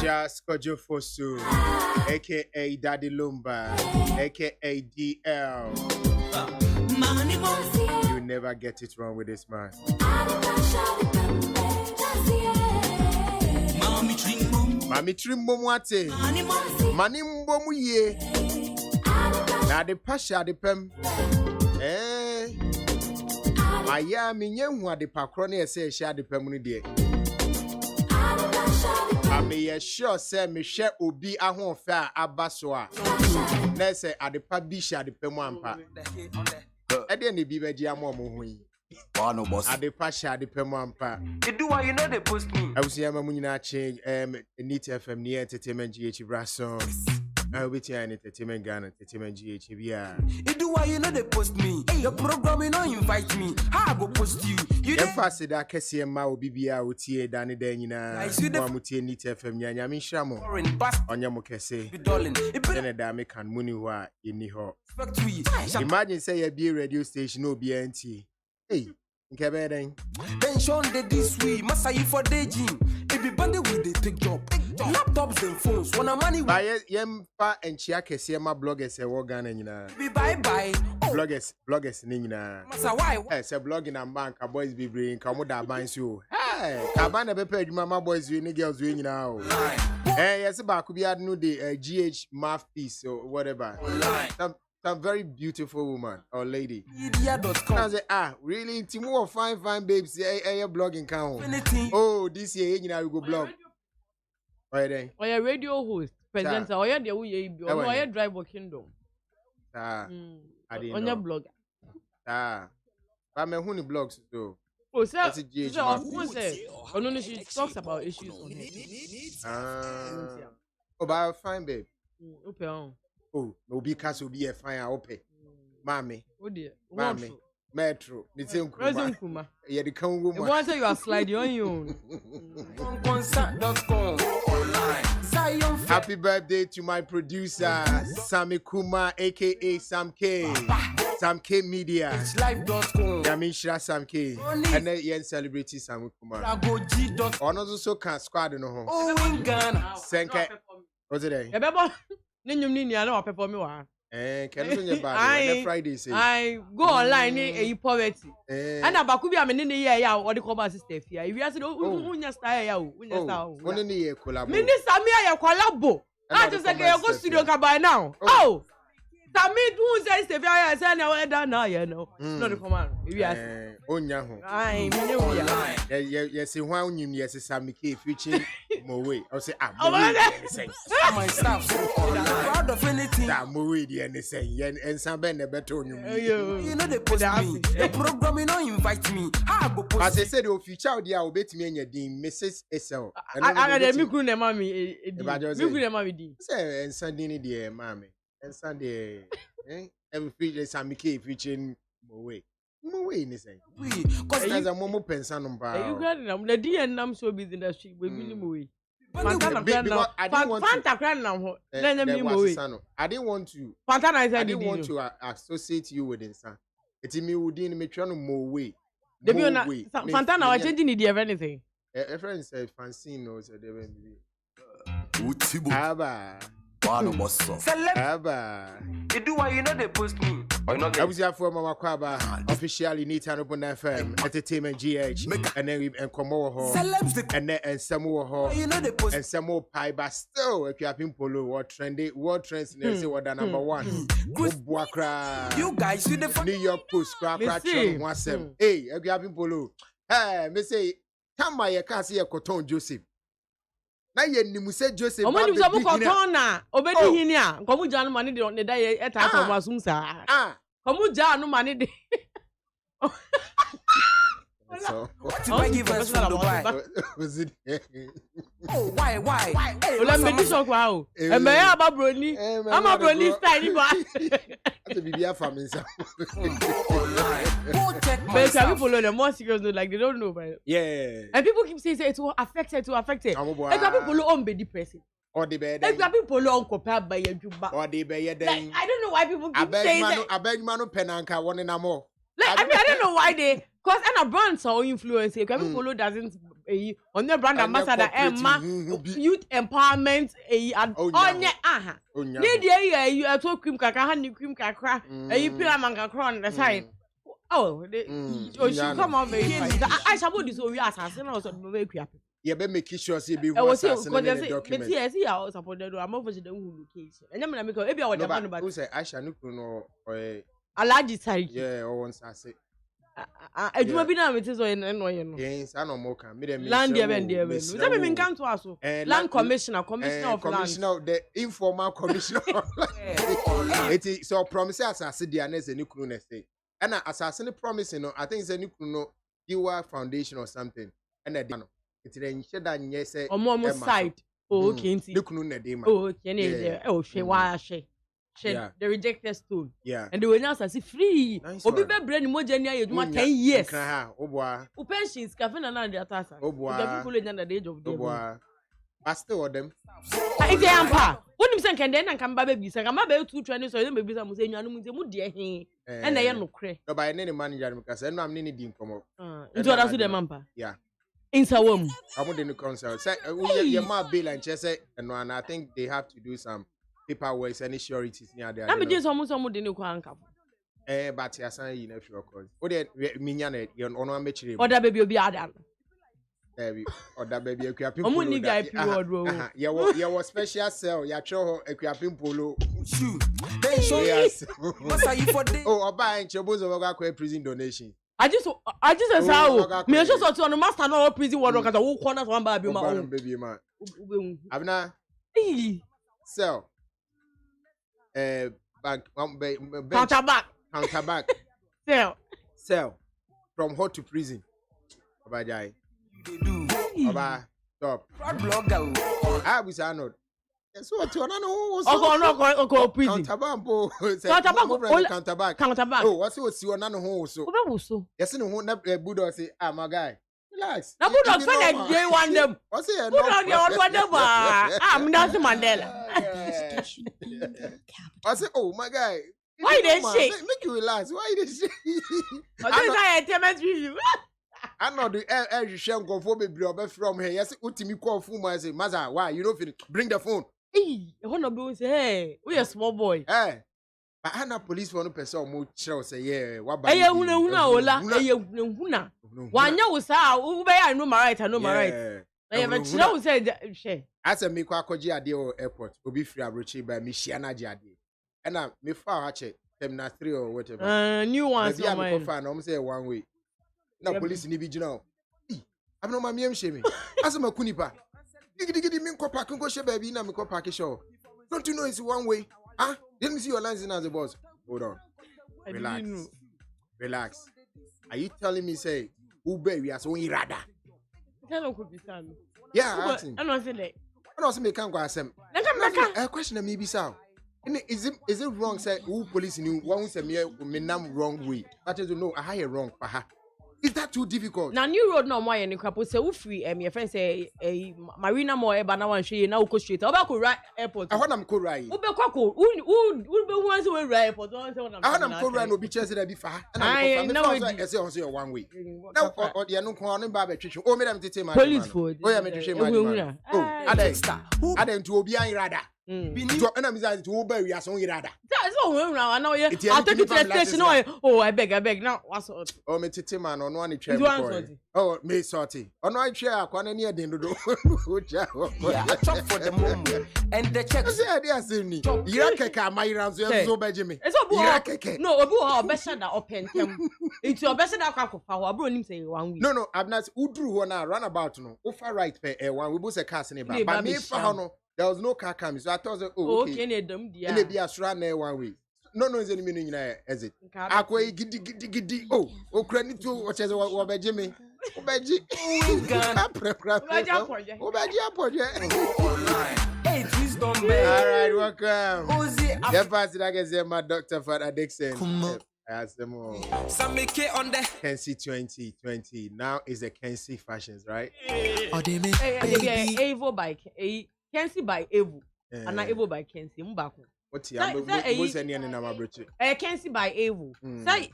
Just Kojo Fosu, aka Daddy Lumba, aka DL. You never get it wrong with this man. Mami Trimbo Mwate, Manimbo Muye, na de Pasha de Pem. Aya minyenwa de pakrone ese sha de pemunu de. Ame sure say me hwe obi ahonfe a abaso a. Na say adepa bi sha de pemu ampa. E de ne bi beji amomo ho yi. Wano boss. Adepa sha de pemu ampa. You do what you know they post me. Abusia ma munyina change Neat FM ni entertainment GH Brason. I will be an entertainment Ghana, entertainment GHBR. You do why you know they post me. Hey, your program you know invite me. How I go post you? You then fast that Kessie ma will be OTA Danny Denina. I see the Muti Neat FM Yamin Shamo. On your Mokese. Darling, then a dame can Muniwa in the hall. Imagine say a beer radio station no BNT. Hey, Kebedeng. Pension the this way, Massa you for the gym. Everybody with the take job. Laptops and phones, when a money buy Yempa and Chiaka Sema bloggers a organ and bye bye. Bloggers Nina. Massa, why? Yes, a blogging and bank, a boys be bring, come with that binds you. Hey, Cabana be paid, mama boys, you girls doing now. Hey, yes, about could be had no the GH mouthpiece or whatever. Some very beautiful woman or lady. Media.com. I say, really? Timo fine babes, your blogging count. Oh, this year, you know, we go blog. Why then? Or your radio host, presenter, or your or your driver kingdom. I didn't on your blog. But I'm a honey blogs though. Oh, sir, of course, no, she talks about issues on it. Oh, but fine, babe. Okay. Oh, no, because will be a fine open. Mammy. Oh, dear. Mammy. Metro. It's in Kuma. Yeah, the Congo woman. Once you are sliding on you. Happy birthday to my producer, Sammy Kuma, aka Sam K. Sam K Media. It's live.com. Yamisha Sam K. And then you celebrate Sam Kuma. On also can squad no home. Oh, in Ghana. Senke. What's it? I know perform me. Can you buy Friday? I go online in poverty. And about could be a minute here, or the cover sister here. If you ask, oh, just style, only a collab. Minister, me a collabo. I just say, go studio by now. Oh, Tamid who says the I said, now, now, you know, not the command. If you ask, I know, yes, one you, yes, Sammy K featuring Moe. I'll say, my staff, proud of anything. That Moe, and say, and some band a better. You know, they put me. The program, you know, invite me. As I said, if you child, you will bet me and your dean, Mrs. SL. I had a micro, mammy, and Sunday, dear mammy. And Sunday, every feature Sammy K featuring Moe. Moe, anything. Because there's a Momo Pensan on bar. You got them. The D and I'm so busy in the street with me Moe. I didn't want to. I didn't want to associate you with Insan. It's me who didn't make sure no Moe. The Fantana, I changing the idea of anything. A friend said, Fancy knows that they will Utibu. Abba. You do why you know they post me. I was here for Mama Kwaba, officially Neat and Open FM, Entertainment GH, and then we come more home, and some more home, You know they post and some more pie, but still, if you have been polo, what trends, and say what the number one, you guys, you the New York Post, crap, hey, if you have been polo, hey, me say, come by your car, see a cotton Joseph. Na ye nimu se Joseph ba be kotona obedi hinia komu ja no mane de on da ye eta from asum sa komu ja no mane de so what do I give us from Dubai? Was it Oh, why ola me di so kwa o e me ya ba broni ama broni style ni ba to be here for me so but some people are more serious though, like they don't know about it. Yeah, and people keep saying it will affect it. And people on be depressing or the bed and people on compare by your juba or the bed. Like, I don't know why people keep saying that. I beg manu penanka one in a more. Like I don't know why they, cause and a brand so influence. People doesn't on the brand ambassador Emma youth empowerment onye aha need you talk cream kaka hand cream kakra pyramid kakra on the side oh she come on very I suppose this we assassin also be quick yeah be make sure say be assassin in the document me see I supported am for the location and me na make e be our the but who say Aisha no no Alaji Sari yeah o won say adwuma bi na me te so no ye no yes I no more can me dem land there ben there ben say me kan to aso land commissioner of land commissioner the informal commissioner it is so promise asase dia na say ni kunu na say and asase ni promise no I think say ni kunu no Giwa Foundation or something and the no it dey nche da nye say omo side okay nti ni kunu na dey ma okay na dey hwe wa hwe yeah. The rejected stone. Yeah. And they were now say free. Obi be brain mo jenia yeduma 10 years. Oboa. U pensions cafe na the attacks. Oboa. The people in the age of them. Oboa. Pastor or them. Ite ampa. Woni mi say kan den na kan ba be say kan ba be 2 training so you be say mo say nanu mu say mu de he. E na ye no kre. No by any manager because no am ni din komo. Into other so dem ampa. Yeah. Insa wom. Amu de no consult. Say your ma bill and say and I think they have to do some paperwork and sureties near there. Na me dey some dey no kwa anka. But ya san yi na fi record. O de minya na ye ono amechire. Oda baby obi ada. Oda baby akuapim polo. Omo ni guy period ro. Ye was special cell ya tro akuapim polo. Shoot. Then show yes. What are you for day? Oh, oba enche bozo wa kwa prison donation. I just say how me just so to no master no prison word because wo corner one ba bi ma o. Baby man. Abna. Cell. Bank counterback sell from hot to prison oba jai oba stop I was not so to no prison counterback oh what's what you na no ho so oba wo so yes no ho na budo say my guy relax na budo so na dey one them what's here budo dey on them I'm Nelson Mandela I say oh my guy why they shake make you relax why they shake I don't you I know the air share go for baby from here yes ultimi call phone I say maza why you don't feel bring the phone eh one be say hey we a small boy eh but I police for no person mo chere say yeah what ba eh huna ola eh huna wanya wo sa wo be ya no right na ye be chere wo say she asa me kwa akọji ade o airport obi free abrochi by me shia na ade and na me fa ha che terminal 3 or whatever new ones no mind me fa na say one way na police ni bi gina o abno ma miem she me asa makunipa digidi me nko park nko she baby na me ko park show don't you know it's one way let me see your license as a boss hold on relax are you telling me say Uber we are so irada hello could be son yeah I know say that I know say me can go asem a question me be say is it wrong say who police knew one say me nam wrong way that is no I hire wrong paha is that too difficult now new road no more any crapo say we free your friend say marina more e ba na wan hwe na wo go straight oba ko right airport I want am ko right wo be kwako wo be wan say we right airport don't say I want am ko right no be chance that be fa and I say on say one way now or the no ko no ba be twetwe o me dem tete man police for oh yeah me twetwe man oh aden to obi an rada to na me say to Uber we are so irada that's what we now I take you to the station oh I beg now what's oh me tete man no one try oh me sorty oh no I try akwa na den dodo yeah I chop for the moment and the check say dey say ni ira keke amayiran so beje me ira keke no obi ho obesha da open tem into obesha da kwakofa ho abro nim say one week no I'm not udru ho na run about no over right per one we bo say cars ne ba but me fa ho no there was no car coming so I thought okay ne dum dia e be asura na one way no is any meaning na exit akwa gidi oh okra ni to o cheze wo beje me o beje o beje apoje hey please don't beg all right welcome the pass that is my Dr. Father Dixon Samike on the Kensi 2020 now is the Kensi fashions right Evo by Kensi by Evo and Evo by Kensi mbako what ya mo se ni na ma broche Kensi by Evo say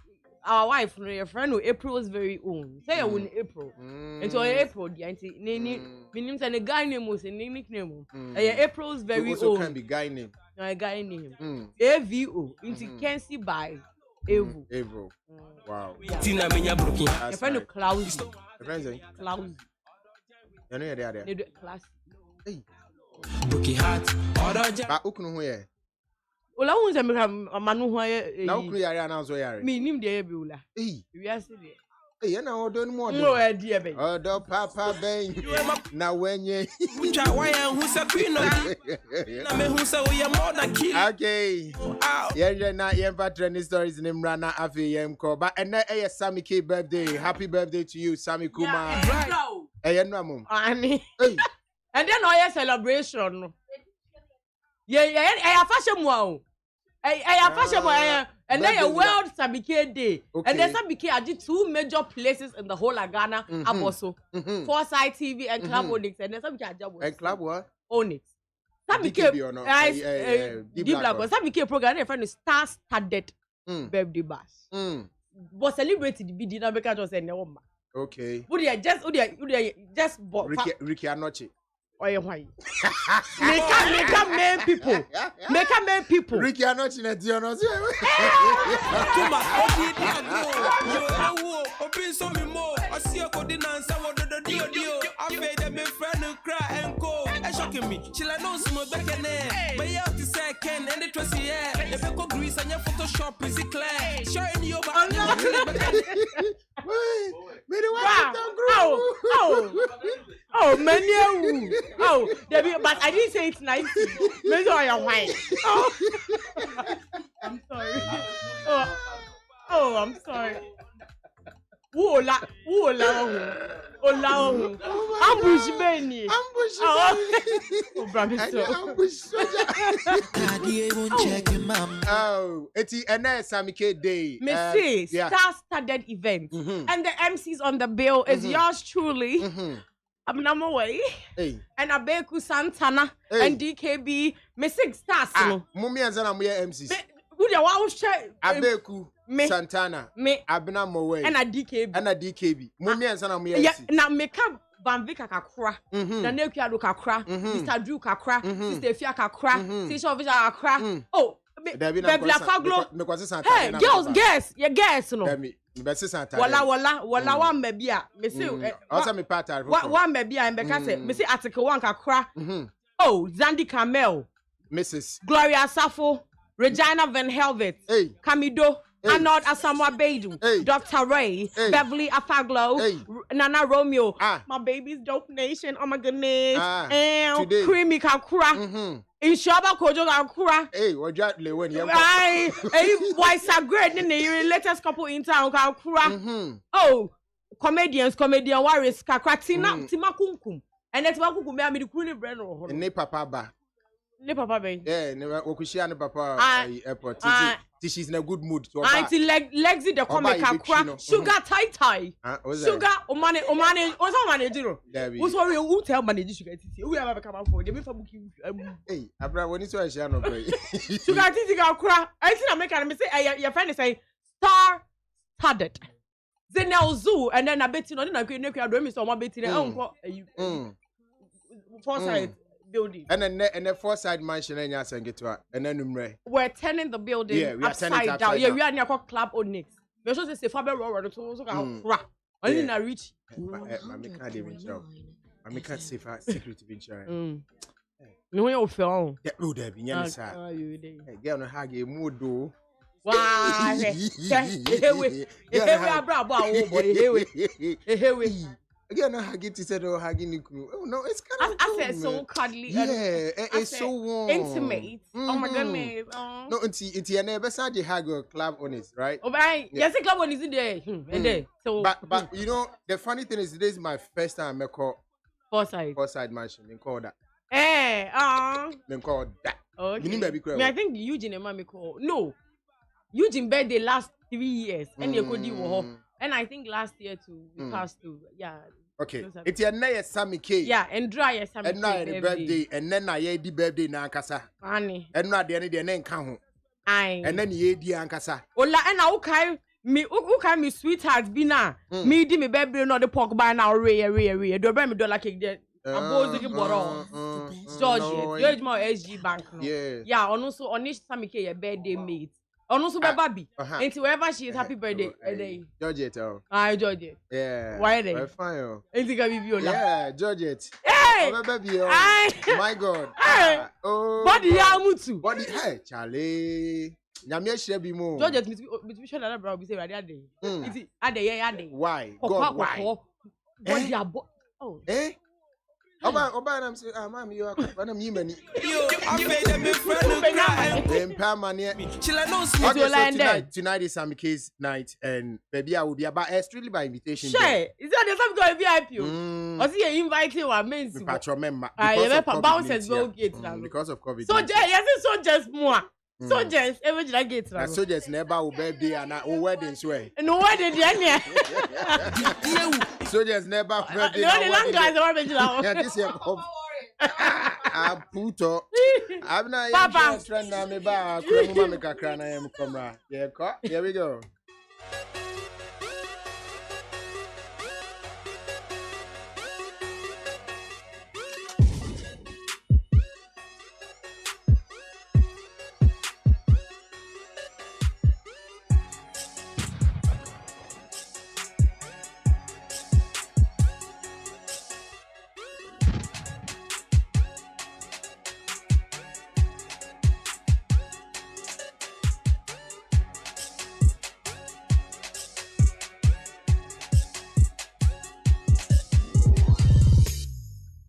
our wife, your friend, April's very own. Say I win April. And so April, the auntie, meaning a guy name was a nickname. April's very own. Also can be guy name. A guy name. AVO. Into Kensi by Evo. Evo. Wow. Tina Menya Brookie. Your friend of Klaus. Your friend Klaus. You know they are there. They do class. Hey. Brookie hat. But Ukunu here. Ola won't make a man who Now Ukunu yare na so yare. Me nim de ebula. Hey. We are still there. Hey, na odo more. No idea be. Odo papa ben. Na wenye. Ucha why who say queen no. Na me who say we are more than kill. Okay. Yeah, na yemfa trending stories in Imrana afi yemko. But and na Sammy K birthday. Happy birthday to you, Sammy Kuma. Yeah, no. Hey, no mum. Ani. Hey. And then all celebration. Yeah, fashion wow. Fashion wow. And then a World Sabike Day. Okay. And then Sabike are the 2 major places in the whole of Ghana. Also, Foresight TV and Club Onyx. And then Sabike are job. And Club what? Onyx. Sabike Deep Black. Sabike program. Their friend is star-studded birthday bash. But celebrated the dinner because just any woman. Okay. Would you just Ricky Anoche. Or why? Make a man people. Make a man people. Ricky Anoche na Diono. Kuma open some more. I see a coding answer what the deal. I made them friend cry and go. Shocking me. She like no small back in there. But you have to say Ken and the trusty yeah. The back of Greece and your Photoshop is it clear. Showing you about Oh, man, oh, but I didn't say it's nice. Maybe I am white. Oh, I'm sorry. Oh, I'm sorry. Ola. Ambush Benny. Oh, brother. Oh, it's a Sammy K Day. Missy, star-studded event. And the MCs on the bill is yours truly. I'm number way. Hey. And Abeku Santana and DKB. Missy stars. Mummy and Zana MCs. Who the wow share? Abeku Santana. Me. Abena Mowe. And a DKB. Mummy and Zana yeah, now make up Bambika Kakra. Na Nekia do Kakra. Mr. Drew Kakra. Sister Fia Kakra. Sister Official Kakra. Oh. Hey, girls, guess, yeah, guess, no. Wala one maybe. Me say, also me part. One maybe and because me say article 1 kakra. Oh, Zandy Camel, Mrs. Gloria Safo, Regina Van Helvet, Camido, Arnold Asamoah Beidou, Dr. Ray, Beverly Afaglo, Nana Romeo, my baby's dope nation. Oh my goodness, and Creamy Kakra. In Shaba Kojo Kakra. Hey, what you when you hey, why so great in the latest couple in town Kakra. Oh, comedian warriors Kakra Tima Kunkum. And that's what Kunkum be the Kuni Breno. Ne papa ba. Ne papa be. Yeah, ne okushia ne papa airport. She's in a good mood to auntie Lexi the comic Kakra. Sugar tie. Sugar omane oso manage. Who's worry who tell manage sugar titi. Who ever come out for them for booking. Hey, abra when you share no pray. Sugar titi Kakra. I see American me say your friend is saying star-studded. Zenel Zoo and then a bit no na do me so one bit Foresight building. And then Foresight mansion and yes and get to and then we're turning the building upside down. Yeah, we are near Club Onyx. We also say Faber Road so cra. Only na reach. Mama can't even show. Mama can't say for secret to be sharing. No you feel. Yeah, oh there be nyame sa. Hey, girl no hag e mood do. Wow. Ehewe abra awo boy ehewe. Again, no hug it. Said, "Oh, hugging you." Oh no, it's kind of. I said so cuddly. Yeah, it's so warm, intimate. Oh my goodness. No, it's your neighbor side. You hug your club on it, right? Oh, right. Yes, the club on is there. There. So, but you know, the funny thing is, this is my first time I call Foresight mansion. They call that. They call that. Okay. I think Eugene and mommy call. No, Eugene birthday last 3 years, and you could do. And I think last year too, we passed through. Yeah. Okay. It's your name Sammy K. Yeah, and dry Sammy K. And now the birthday, and then I the birthday na ankasa. Ani. And now the name count. Aye. And then ye di ankasa. Ola and I okay. Me who can me sweetheart be na. Me di me baby no the pork by now re. Do buy me dollar cake there. Abozi ki boro. George, you my SG bank no. Yeah, ono so onish Samike your birthday mate. Ono so baby. Until wherever she is happy birthday day. Georgette. George. Yeah. Why they? We're fine. Until can be Yeah, Georgette. Hey! Baby. My God. Oh. Body ya mutu. Body hey, Charlie. Nyame share bi mo. Georgette me sure that bro be say ade. Iti ade. Why? God, why? Body ya oh. Oba na say mami you akwa na mi mani. Yo, I made them friend cry. Empa mani. Chile no Okay, so tonight is Samike's night and baby I will be about strictly by invitation. Sure. Is that there's something going VIP? Or see you inviting one men. Patron member. Because of COVID. So yes, so just more. So just every gate. Na soldiers never will birthday and weddings way. No wedding there. Soldiers never birthday. No the long guys are making now. Yeah, this year come. Puto. I'm not Papa. Friend na me ba kura mu me kakra na yam komra. Yeah, here we go.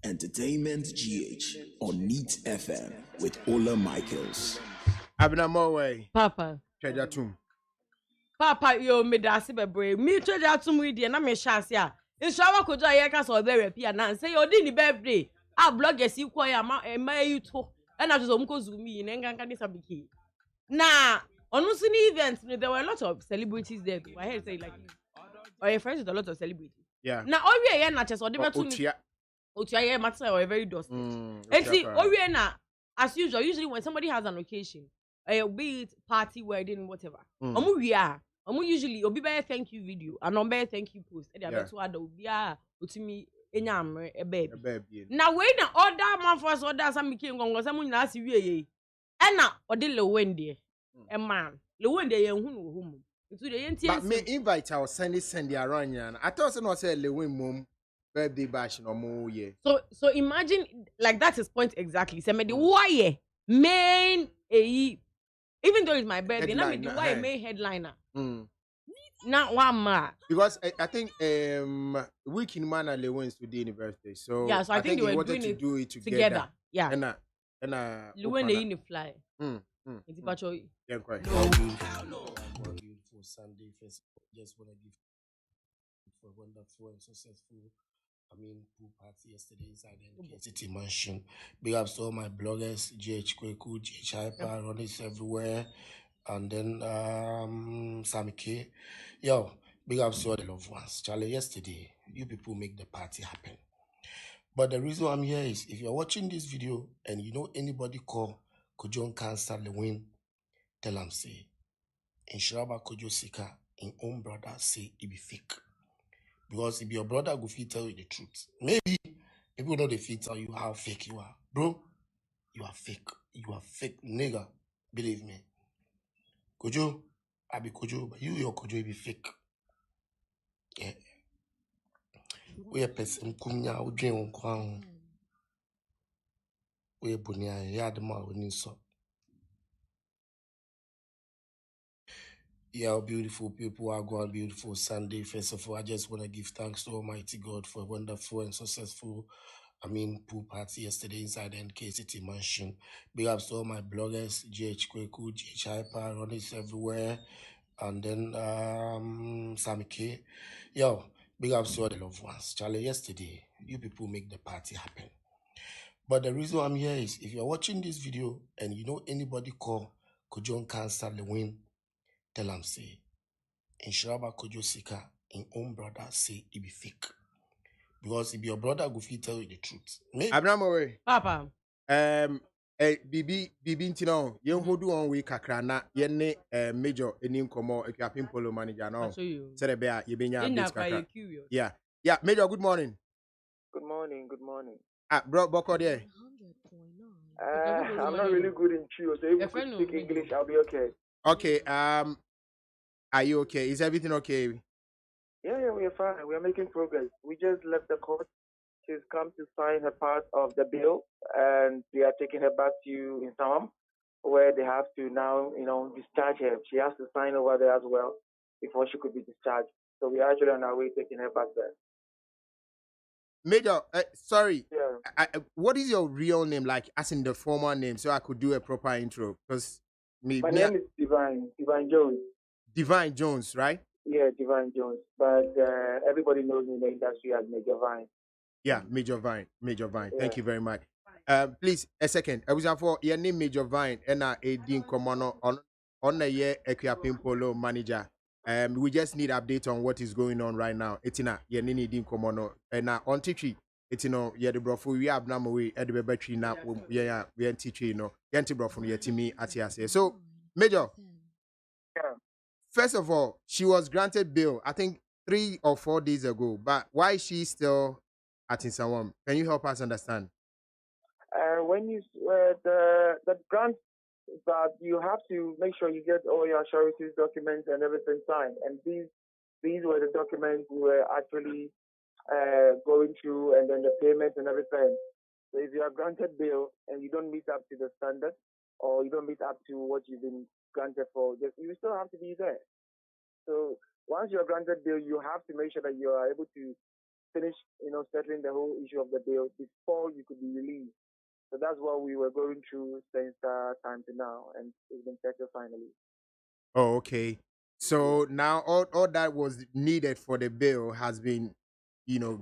Entertainment GH on Neat FM with Ola Michaels. Abna more way. Papa. Treasure tomb. Papa, you me dasi bebre. Me treasure tomb with you na me chance ya. Inshallah ko jo ye ka so be repi na say you di ni birthday. A bloggers ikwo ya ma you to. E na so mko zumi na nganka ni sabiki. Na onu sini events there were a lot of celebrities there. I heard say like or your friends with a lot of celebrities. Yeah. Na owie ye na cheso de betu Otuaye matter or very dusty. And see, Oriana, as usual, usually when somebody has an occasion, be it party, wedding, whatever, usually obi be thank you video, and be thank you post. And they to add obia utimi enyam a baby. Now when na order man for order some became gongo some na si wie and na ode le wende e man le wende ye hu no hu mu. Itu de yenti. But me invite our send the around yan. I thought no say le win mom. Birthday bash no more yeah. So imagine like that's his point exactly. Say me the why main even though it's my birthday, now me the why main headliner. Not one ma. Because I think week in man and Lewins to the university. So yeah, so I think they were doing to it do it together. Yeah. And Lewin they in the fly. It's about you. Yeah, quite. Beautiful Sunday festival. Just want to give for wonderful and successful. Pool party yesterday inside the City Mansion. Big ups to all my bloggers, GH Kweku, GH Hyper, Ronnie's everywhere, and then Samike. Yo, big ups to all the loved ones. Charlie, yesterday, you people make the party happen. But the reason I'm here is if you're watching this video and you know anybody call Kojo Cancer Lewin, tell them say, in Shiraba Kojo Sika, in own brother say it be fake. Because if your brother go fit tell you the truth, maybe people know they fit tell you how fake you are. Bro, you are fake. You are fake nigga. Believe me. Kojo, I be Kojo, but your Kojo be fake. Yeah. We a person kumnya udre on we a bunya yadma when so. Yeah, beautiful people are going beautiful Sunday. First of all, I just want to give thanks to Almighty God for a wonderful and successful, pool party yesterday inside the NK City Mansion. Big ups to all my bloggers, GH Kweku, GH Hyper, Ronnie's everywhere, and then Samike. Yo, big ups to all the loved ones. Charlie, yesterday, you people make the party happen. But the reason I'm here is if you're watching this video and you know anybody call Kojo Cancer Lewin, tell them say, in Shiraba Kojo Sika, in own brother say it be fake. Because if your brother go fit tell you the truth. Maybe Abraham away. Papa. Bibi ntino yen hodu on we kakra na yen ne major eni nkomo equiaping polo manager no. Sere be a yebenya updates kakra. Yeah. Yeah, Major, good morning. Good morning. Good morning. Bro, Boko there. I'm not really good in trio, so if you could speak English, I'll be okay. Okay, are you okay? Is everything okay? Yeah, we're fine. We're making progress. We just left the court. She's come to sign her part of the bill, and they are taking her back to in Sam, where they have to now, discharge her. She has to sign over there as well before she could be discharged. So we're actually on our way taking her back there. Major, sorry. Yeah. What is your real name, like as in the formal name, so I could do a proper intro? Because My name is Divine Jones. Divine Jones, right? Yeah, Divine Jones. But everybody knows me in the industry as Major Vine. Yeah, Major Vine. Yeah. Thank you very much. Please, a second. I was for your name, Major Vine, and a Dean Commano on the year Equiaping Polo manager. We just need update on what is going on right now. It's in a Yanini Dean Commano and on teaching. It's yeah the brofu we have now we at the battery now yeah we are teaching yanti brofu yeah timi atiase. So Major, Yeah. first of all, she was granted bail, I think 3 or 4 days ago, but why is she still at Insawam? Can you help us understand? When you the grant that you have to make sure you get all your sureties documents and everything signed, and these were the documents we were actually going through, and then the payments and everything. So if you are granted bail and you don't meet up to the standard, or you don't meet up to what you've been granted for, you still have to be there. So once you're granted bail, you have to make sure that you are able to finish, settling the whole issue of the bail before you could be released. So that's what we were going through since time to now, and it's been settled finally. Oh, okay. So now all that was needed for the bill has been,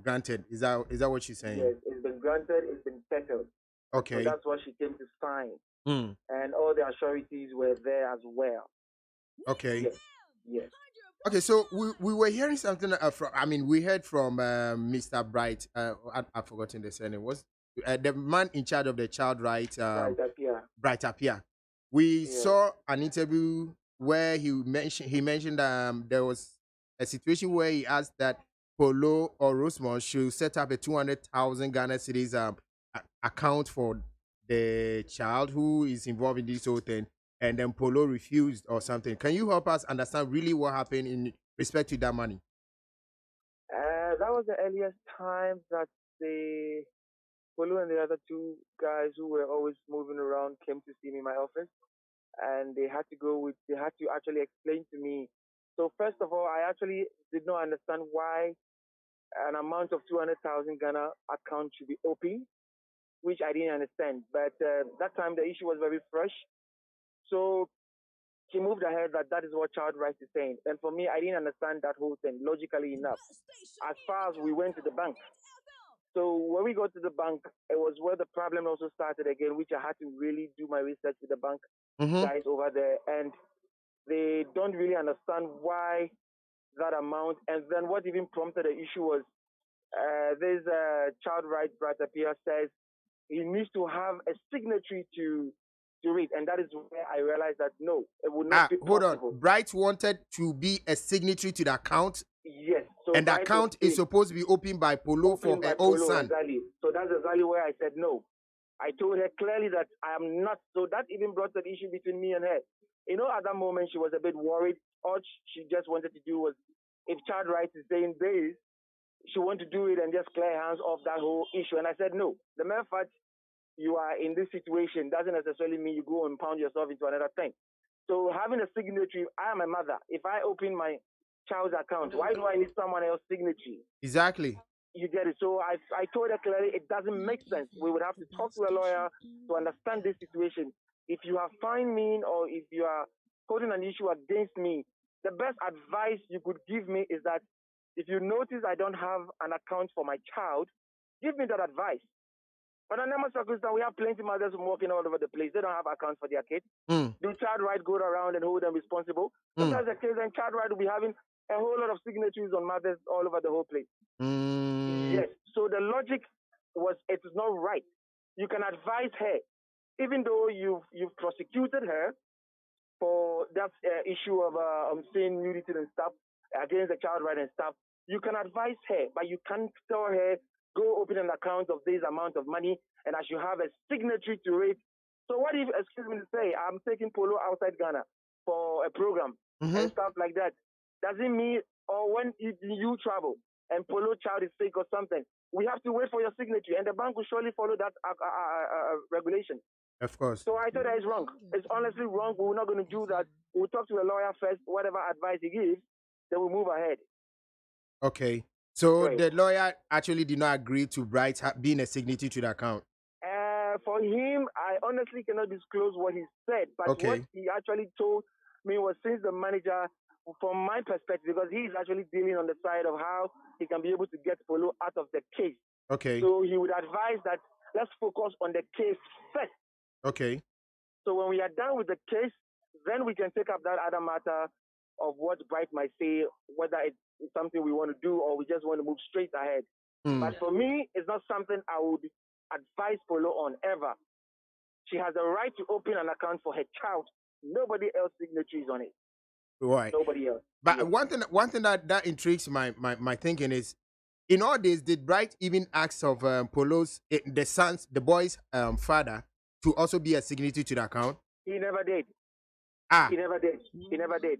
granted. Is that what she's saying? Yes, it's been granted, it's been settled. Okay. So that's what she came to sign. Mm. And all the sureties were there as well. Okay. Yes. Okay, so we were hearing something from. I mean, we heard from Mr. Bright. I've forgotten the surname. Was the man in charge of the child rights? Bright Apia. We saw an interview where he mentioned there was a situation where he asked that Polo or Rosemont should set up a 200,000 Ghana cedis account for the child who is involved in this whole thing, and then Polo refused or something. Can you help us understand really what happened in respect to that money? That was the earliest time that the Polo and the other two guys who were always moving around came to see me in my office, and they had to actually explain to me. So first of all, I actually did not understand why an amount of 200,000 Ghana account should be open, which I didn't understand. But that time the issue was very fresh. So she moved ahead that is what child rights is saying. And for me, I didn't understand that whole thing, logically enough. As far as we went to the bank. So when we got to the bank, it was where the problem also started again, which I had to really do my research with the bank guys over there. And they don't really understand why that amount. And then what even prompted the issue was this child rights Brother Pierre says he needs to have a signatory to read, and that is where I realized that no, it would not be possible. Hold on, Bright wanted to be a signatory to the account. Yes, so and the account is supposed to be opened by Polo for her own son. Exactly. So that's exactly where I said no. I told her clearly that I am not. So that even brought the issue between me and her. At that moment she was a bit worried. All she just wanted to do was, if child rights is saying this, she wanted to do it and just clear hands off that whole issue. And I said no. The mere fact you are in this situation doesn't necessarily mean you go and pound yourself into another thing. So having a signatory, I am a mother. If I open my child's account, why do I need someone else's signature? Exactly. You get it. So I told her clearly it doesn't make sense. We would have to talk to a lawyer to understand this situation. If you are finding me or if you are holding an issue against me, the best advice you could give me is that if you notice I don't have an account for my child, give me that advice. But under normal circumstances, we have plenty of mothers walking all over the place. They don't have accounts for their kids. Do child right go around and hold them responsible? Sometimes the case, and child right will be having a whole lot of signatures on mothers all over the whole place. Yes. So the logic was, it is not right. You can advise her even though you've prosecuted her for that issue of saying nudity and stuff against the child right and stuff, you can advise her, but you can't tell her, go open an account of this amount of money and I should have a signatory to it. So what if, excuse me to say, I'm taking Polo outside Ghana for a program and stuff like that? Does it mean, or when you travel and Polo child is sick or something, we have to wait for your signature and the bank will surely follow that regulation. Of course. So I thought that is wrong. It's honestly wrong. We're not going to do that. We'll talk to a lawyer first, whatever advice he gives, then we'll move ahead. Okay. So Right. the lawyer actually did not agree to Bright being a signatory to the account. For him, I honestly cannot disclose what he said, but Okay. what he actually told me was, since the manager, from my perspective, because he is actually dealing on the side of how he can be able to get Polo out of the case. Okay. So he would advise that let's focus on the case first. Okay. So when we are done with the case, then we can take up that other matter of what Bright might say, whether it's something we want to do or we just want to move straight ahead. But for me, it's not something I would advise Polo on ever. She has the right to open an account for her child. Nobody else signatories on it. Right. Nobody else. But Yeah. one thing that intrigues my thinking is, in all this, did Bright even ask of Polo's the boy's father to also be a signatory to the account? He never did. Ah, He never did. He never did.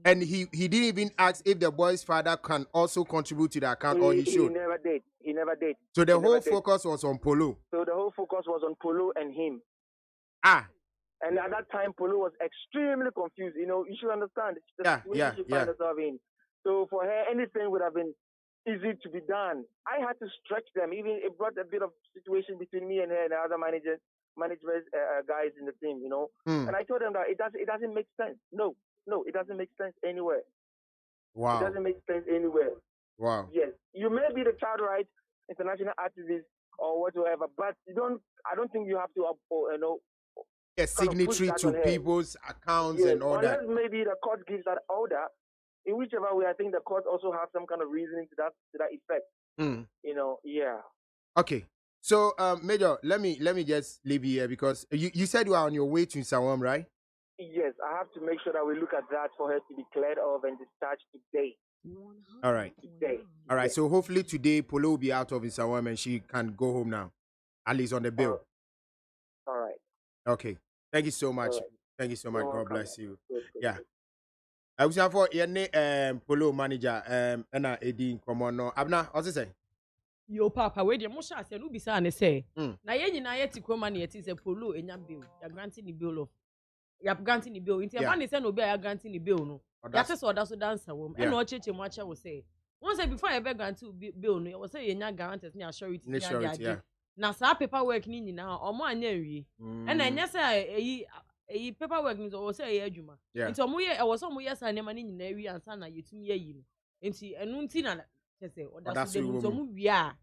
and he didn't even ask if the boy's father can also contribute to the account, or he He should. never did. He never did. So the He never whole did. focus was on Polo. So the whole focus was on Polo and him. Ah, And at that time, Polo was extremely confused. You know, you should understand the situation she found herself in. So for her, anything would have been easy to be done. I had to stretch them. Even it brought a bit of situation between me and her and the other management guys in the team. You know, and I told them that it doesn't make sense. No, it doesn't make sense anywhere. wow. It doesn't make sense anywhere. Wow. Yes, you may be the child rights international activist or whatever, but I don't think you have to, A push signatory that to on her. people's accounts Yes, and all unless that. maybe the court gives that order, in whichever way, I think the court also has some kind of reasoning to that effect. You know, yeah. Okay. So, Major, let me just leave you here because you said you are on your way to Sawam, right? Yes, I have to make sure that we look at that for her to be cleared of and discharged today. All right. Today. All right. So hopefully today Polo will be out of Sawam and she can go home now, at least on the bill. All right. Okay. Thank you so much. All right. Thank you so much. You're God welcome. bless you. Good. Yeah. I was for your Polo manager and Eddie Komono. Abna, what's it say? Yo papa we dey mo sha se no bisa ne say Mm. na ye nyina ye ti kroma na ye ti say Polo enya bill ya granting the bill of ya granting the bill nti e ma ne say no be ya granting the bill no ya te so oda so dancer wo e na o cheche mo acha wo say won say before you be granting bill no you say ye nya guarantors ni assurity ni ade na sa paperwork ni nyina omo anya nwie e na enya say eyi paperwork ni so say ye adwuma nti omo ye e wo so omo ye sa ne ma ni nyina wi ansa na yetumi ye yi no nti enu nti na chese oda so dem nti omo wi a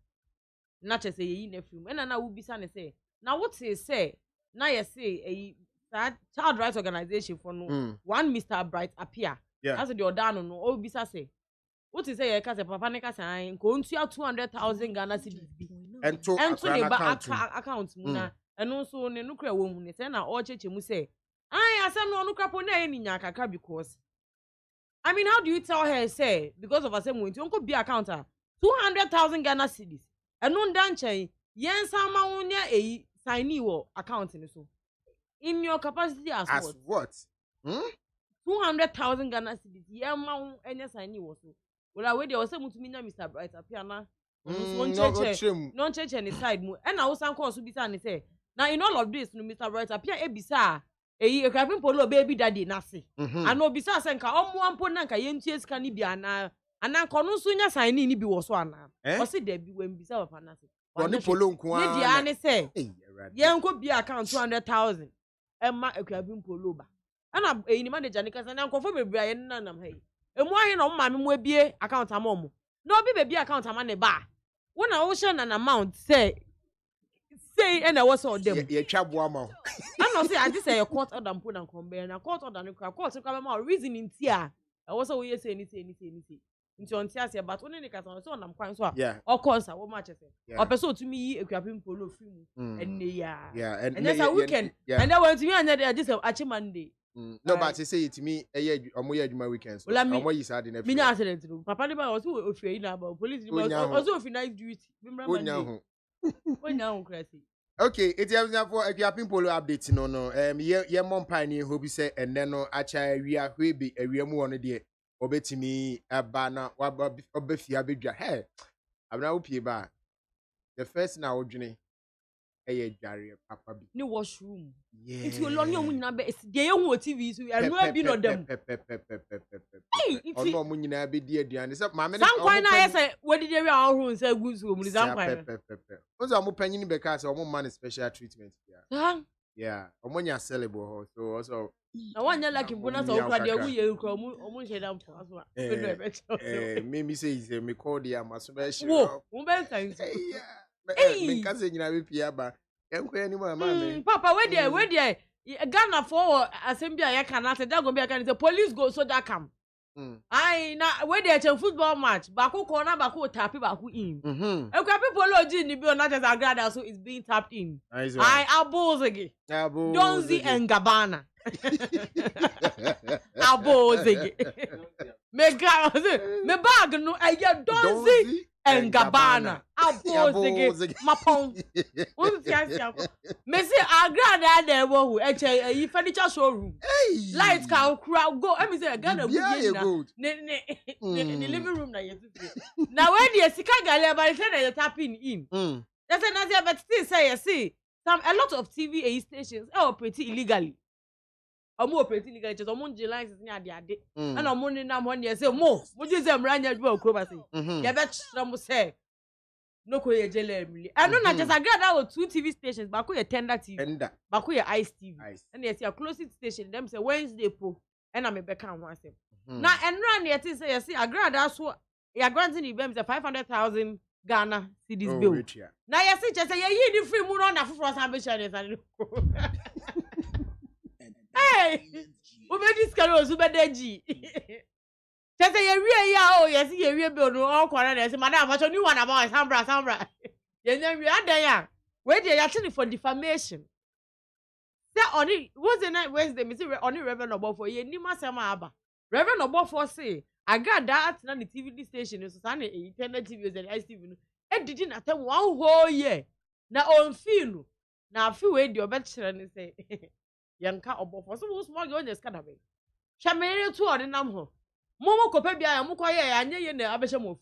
na chese ye yi na film e na wo bisa ne say na what say na ye say eyi child rights organization for no one Mr. Bright appear as the odano no o bisa say what is say ye ka say papa ne ka say nko ntua 200,000 Ghana cedis bi ento ne ba account mu na eno so ne no kra wo hu ne say na o cheche mu say asem no no krapo na ye ni nya kaka because I mean, how do you tell her, say, because of a same way, you could be account 200,000 Ghana cedis. And non danche, yen sama unya a signy wo account in so. In your capacity as what? 200,000 Ghana cedis, yen ma any signy wo so. Well, I wait, there was some to me, Mr. Bright, appear non church any side mu. And I was some course to be and say, now in all of this, no Mr. Bright appear a bizarre. E krapin Polo baby daddy nase ano bisa se nka omo ampo na nka yentie sika ni bia na ananko no so nya sign ni bi wo so ana o se da bi wem bisa papa nase oni Polo nko ni dia ne se yenko bi account 200,000 emma krapin Polo ba ana ni manager ni kasa na nkofo bebre aye nanam hai emu ahe na mma me mu abie account amomo na obi bebi account ama ne ba wo na wo share na amount say and I was all them. Ye twa ma. I know say I just say your court order put and come na court order no court come ma reason in tia. I was say we say anything. Into on Tiasia, but only the Caton, so I'm quite so. Yeah. Of course, I won't match it. Yeah. Or person to me, a crapping polo film, and yeah, and that's a weekend. And I went to me and then just a Monday. No, but to say it to me, I'm my weekends. Well, I mean, I'm what you said in a minute accident. Papa never was afraid about police, also if you night duty. Remember, when now, crazy. Okay, it's for a capping polo update. No, yeah, mom pioneer who be say, and then no, actually, we are be a real one day. Obeti me a banner, obefia bedra. Hey, I'm now ba. The first now, Johnny, a Jerry, Papa. No washroom. Yeah. If you learn your number, it's the young TV, so I know be no them. Hey, if you money na be dear, and some quite nice. What did you our room say? Good room, some quite. Also, I'm penny because I'm man special treatment. Yeah, omonya sellable. So also, I want you like bonus or what you come, almost head down for us. Maybe say me call the Amasu. Whoa, thanks. Hey, cousin, you know, Piaba. Can't anymore, mammy. Papa, where there? Ghana for assembly, I cannot say that go be a kind of police go so that come. I na where there a football match, Baku corner, Baku tap Baku in. Okay, people lodging the bill not as a grad, so it's being tapped in. I abozegi. Donzi and Gabbana. Abozegi. Me bag no, I get Donzi and Gabbana. Abozegi. Mapon. Me say a grad there who a furniture showroom. Lights can crowd go. I mean say Ghana good. The living room na you. Now when you see Kagale, but say that you're tapping in. That's another, but still say you see a lot of TV stations operate illegally. Omo operate illegally. Just omo July is near the ade. And omo ni na mo ni say mo. Mo just say mranya do okroba say. You bet some say no ko ye jele emily. I know not just I got that with 2 TV stations, but ko ye tender TV. But ko ye ice TV. And you see a closest station them say Wednesday po. And I'm a back and one say. Now and run yet say you see a grad that's what you are granting events a 500,000 Ghana cedis bill. Now you see just say you the free moon on a for ambition. Hey, we made this carol super deji. Just say you oh yes you real bill no all corner say madam what you want about Sambra. You know we are there. Wait they actually for defamation. Say only what's the night Wednesday me see only Reverend Obo for ye ni masema aba. Reverend Obo for say I got that na the TV station so say na internet TV and ICTV no. E did na tell one whole year. Na on feel na feel we the obetchere ni say yanka Obo for so small go just kind of be. Chamere to odi nam ho. Momo kopa bia ya mukwa ye anye ye na abehye mofu.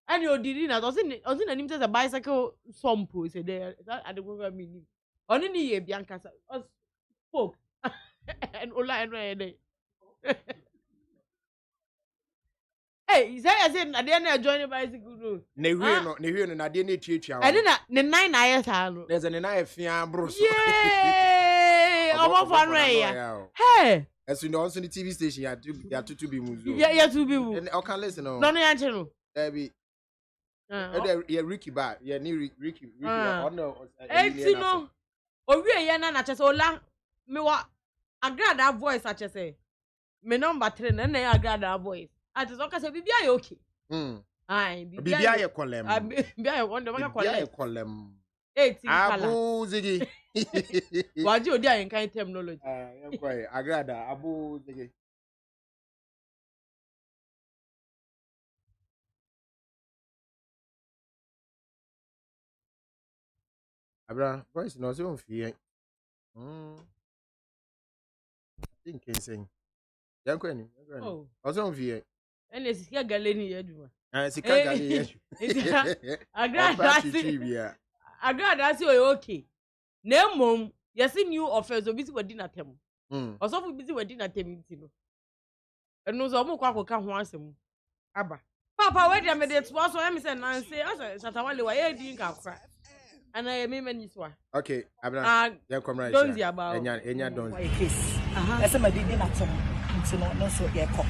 Ani odiri na ozi na nim say bicycle sompo say there adegwa me oni ni ye bianca spoke and ola and hey say I said na dey na join bicycle road ne hwie no na dey na tietia and na ne 9 years no there's an 9 fia bro so yeah omo fan ya hey as you know on the TV station ya to be muzo ya to be mu and I can listen no ya chero be yeah Ricky ba yeah ni Ricky on no no owie ye na chese ola me wa agrada voice a chese me number 3 na na agrada voice ati so ka se bibia ye okay ai bibia ye kolem bibia ye wonder maka kolem bibia ye kolem 18 kala abu zigi waji odi ayen kan terminology yam kwai agrada abu zigi abra voice no so mfie think saying yan kwani also mfie ene sika galeni yaduma sika galeni yadu agrada si okay na mom yesi new offense obi si wadi na tem osofu bi si wadi na tem nti no enu so mo kwa akoka ho asem aba papa we dey me dey to so am say nan say asa satawale wa ye di nka kra ana ye me mani so okay abra ya komra don't ya ba enya don't case ese ma di na tem nti no so ye ko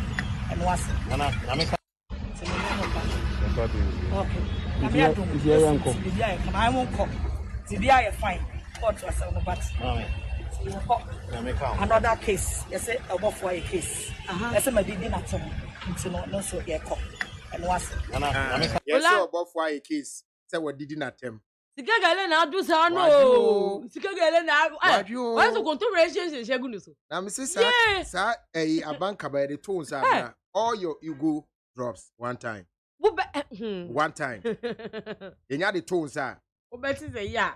enu ase na me ka okay if you yanko bibia come I won't come bibia you fine what was on but another case you say about for a case ese ma di na tem nti no so ye ko And what's Yes, so about for a case. Say what did not attempt. Sikagale na do sa no. Sikagale na. Why so go to relationship shegu so. Now me say sir a bank by the tones are all your ego drops one time. One time. You the tones are. Obeti say yeah.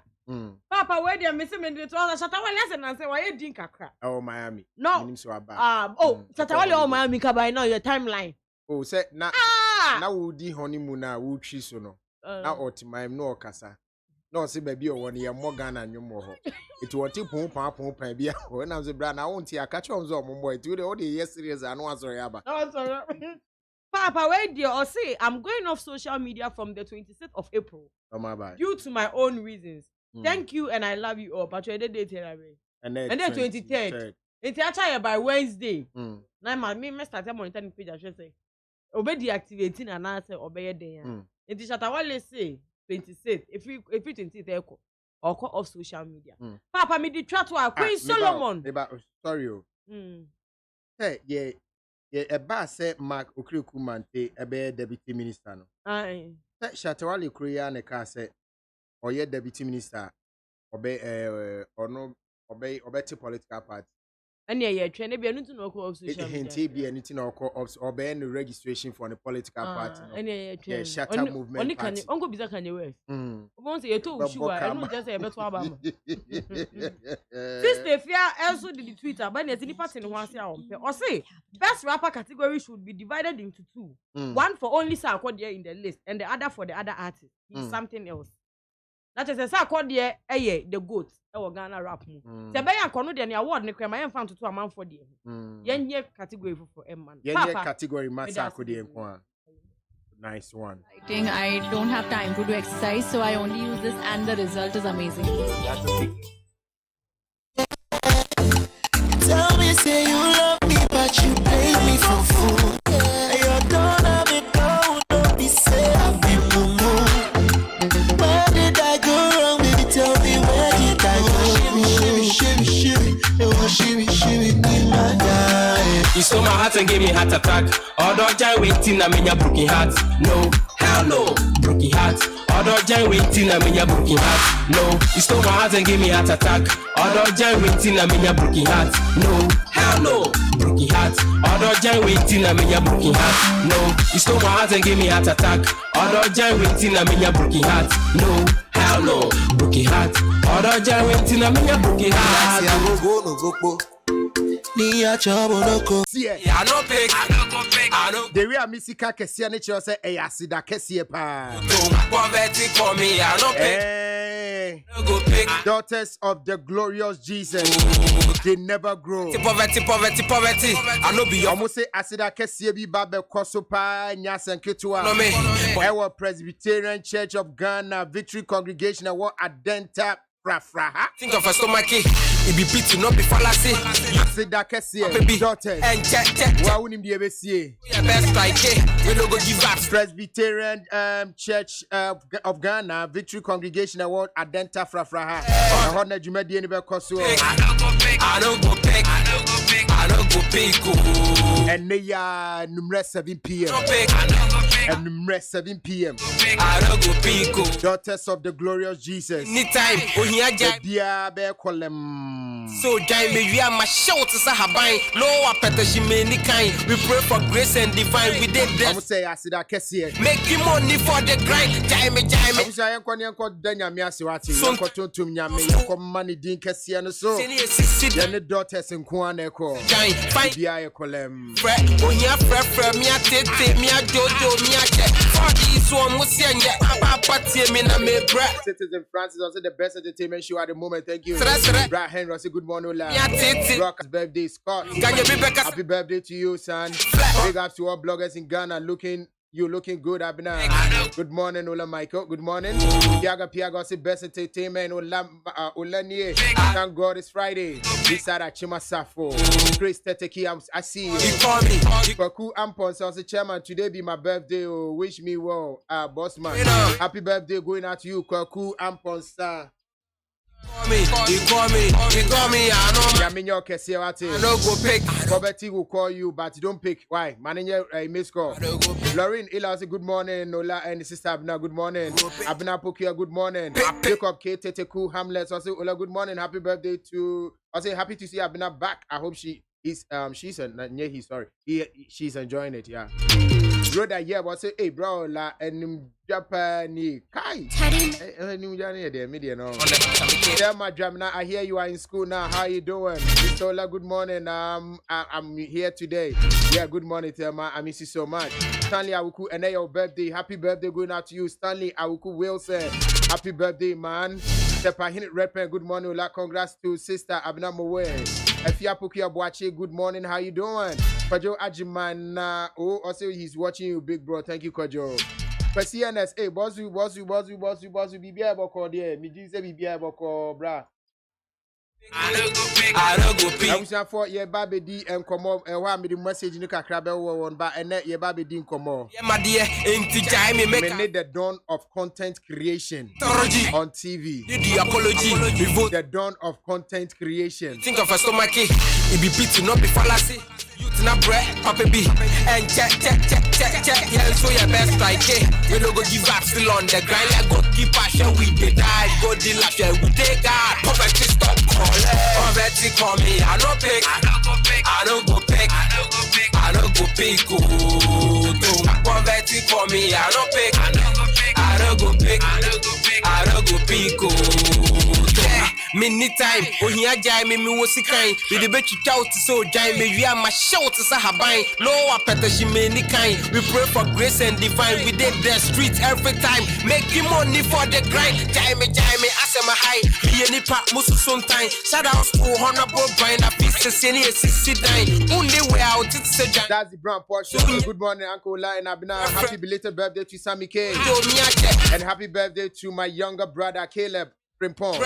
Papa, where they miss me to all the Shatawale and say why you drink a crap. Oh Miami. No. Shatawale or Miami ka by now your timeline. Oh say now we di honeymoon na we choose no. Now otimime no kasa. No say baby o one year more Ghana and you more. It was pon bia. When I was brand I won't hear catch on so boy. It all the yesterdays and one sorry aba. Oh sorry. Papa, wait there or say I'm going off social media from the 26th of April. Oh my bad. Due to my own reasons. Thank you and I love you all. But you did it here. And then 23rd. It's actually by Wednesday. Now me start monitoring page I should say. Obey deactivating and answer obey day. It is Shatawale say 26th. If you 20th or call off social media. Papa me the chat to Queen Solomon. Sorry. Hey, yeah. A bass said Mark Okrikumante, a bear deputy minister. No, aye. Shatawale Korea and a car said, or yet deputy minister, obey or no obey political party. And yeah, train be anything no call of social media. It be anything or call of obey any registration for the political party. And yeah, train. Shatter movement. Only can Uncle Biza can you wear? Once you told you I don't just say a better Obama. Sister Fear also did the Twitter, but there's any party in one or say best rapper category should be divided into two. One for only Sarkodie in the list, and the other for the other artist. It's something else. That is a Sarkodie, the goat. Ghana rap mu. Se be ya kono de ne award ne krema yen fan to amount for de. Yen ye category for man. Yen ye category massa ko de enko. Nice one. I don't have time to do exercise, so I only use this and the result is amazing. Tell me say you love me but you play me for fool. You don't have it go, don't be say I've been moved. Where did I go wrong, baby? Tell me where did I go? You stole my heart and gave me heart attack. Although Jai waiting, I mean your broken heart. No, hell no, broken heart. Although Jai waiting, I mean your broken heart. No, you stole my heart and gave me heart attack. Although Jai waiting, I mean your broken heart. No, hell no, broken heart. Although Jai waiting, I mean your broken heart. No, you stole my heart and gave me heart attack. Although Jai waiting, I mean your broken heart. No, hell no, broken heart. Although Jai waiting, I mean your broken heart. See, I no pick. I no. The real Missika Kessia nature say, "Hey, I see that Kessia pa." Poverty for me, I no pick. Hey, Go pick. daughters of the glorious Jesus, they never grow. Poverty. I no be your. Almost say, "I see that Kessia be Babe Kosopa Nyasan Ketua." No me. Our Presbyterian Church of Ghana Victory Congregation, our Adenta. Think of a stomach, it be pity, not be fallacy. Say that Kessia, daughters, and check. why wouldn't be able to see? Best like we don't go give up. Presbyterian Church of Ghana Victory Congregation Award Adenta Frafraha. I heard that you made the end of Kosovo. I don't go pick. And they are number 7 p.m. And number 7 p.m. I don't go pick. Daughters of the glorious Jesus. Anytime when you are dear bear column. so Jai me we are my shout to Sahabai. Lower petition many kind. We pray for grace and divine. We did I would that. say I see that Kessie. Making money for the grind. Jai me. I'm saying I'm going to Danya Miasiwati. I'm going to Yami. I'm money din Kessie and so. Then the daughters in Kwane ko. Jai find Dear column. Fred, when you are me a tete, me a jojo, me a check. For this one, was saying, Papa, me na me bread. Citizen Francis also the best entertainment show at the moment. Thank you. Sra. Brad Henry, say good morning, Ola. Me a tete. Rock's birthday, Scott. Can you be back? Happy birthday to you, son. Big ups to all bloggers in Ghana. You looking good, Abina. Good morning, Ola Michael. Good morning. Piaga, say best entertainment. Ola Nye. Thank God it's Friday. This side at Chimasafo. Chris Teteki, I see you. He call me. Kwaku Ampon says, chairman, today be my birthday. Oh, wish me well. Boss man. Happy birthday going out to you, Kwaku Ampon, sir. You call me, I know. Yaminyo Kesiawati. I don't go pick. Poverty will call you, but you don't pick. Why? Manager, miss call. Lauren Ila say good morning. Nola and sister Abna, good morning. Abna Pokia, good morning. Jacob K. Teteku Hamlet. I say, Ola, good morning. Happy birthday to. I say, happy to see Abna back. I hope she's she's enjoying it. Yeah. Brother, yeah, but say, hey, bro, la and Japanese kai. Yeah, my Jamina, I hear you are in school now. How you doing? Mr. Ola, good morning. I'm here today. Yeah, good morning, Thelma. I miss you so much. Stanley Awuku, and your birthday. Happy birthday going out to you, Stanley Awuku Wilson. Happy birthday, man. Tepahin Repen, good morning, Ola. Congrats to sister Abna Mowe. Efia Pukia Boache, good morning. How you doing? Kwajo Ajimana. Oh, also he's watching you, big bro. Thank you, Kwajo. CNS, hey, boss, BBI boko there. Me just say BBI boko, bra. I don't go pick. I wish I thought yeah, baby D and come up and why me the message in the crabbe one, but and that yeah, baby D come up. Yeah, my dear, ain't the We need the dawn of content creation on TV. The apology. The dawn of content creation. Think of a stomach, it be pity, not be fallacy. Youth na bread, Papa B, and check. Yeah, so your best like it. We don't go give up still on the grind. Like go keep passion, we dey die. Go deal like we take God. Poverty stop calling. Poverty call me, I don't pick. I don't go pick. Poverty call me, I don't pick. I don't go pick. Many time, oh here jai me was kind. We the bet you out so jai me we are my shout to Sahabai. No appetite many kind. We pray for grace and divine. We did the streets every time. Making money for the grind. Jai me, I say my high. Be any part most sometime. Shout out to honorable Brian. A piece of senior 69. Only way out it's a jai. That's the brown portion. Good morning, Uncle Ola and Abina. Happy belated birthday to Sammy K. And happy birthday to my younger brother Caleb. Frimpong.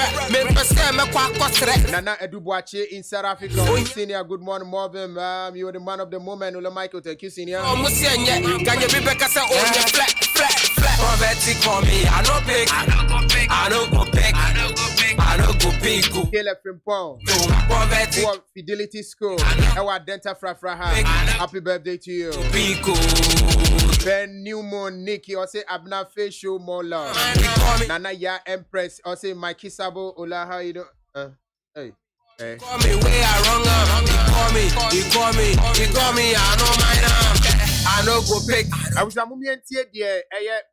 Nana Edubuache in South Africa. Senior, good morning, Marvin. You are the man of the moment. Ola Michael, thank you, Senior. Can you be back as flat? Poverty call me, I don't pick. I don't go pick. Caleb Frimpong. Poverty. Fidelity School. Ewa Denta Frafra. Happy birthday to you. Ben Newman, Nikki, or say Abna Facial more love. Nana Ya Empress, or say Mikey Sabo, Ola, how you do? Hey. Call me where I wrong. You call me, I know my I know go pick. I was a moment here, dear,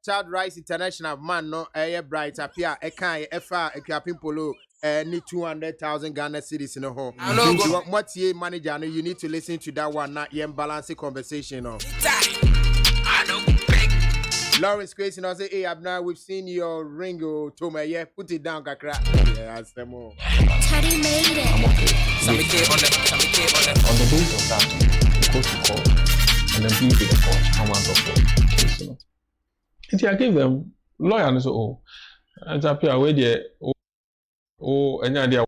Child Rights International man, no, bright appear, a kind, FR, a capin polo. Need 200,000 Ghana cedis in a home. I know. What's your manager? You need to listen to that one, not your balancing conversation. No. I don't pick. Lawrence Grace, I say, hey, Abna, we've seen your ringo, Toma. Yeah, put it down, Kakra. Yeah, that's the more. Teddy made it. On the basis of that, go to court and then plead with the court and want of case, you know. And I gave them lawyer and so and I appear away there. Any idea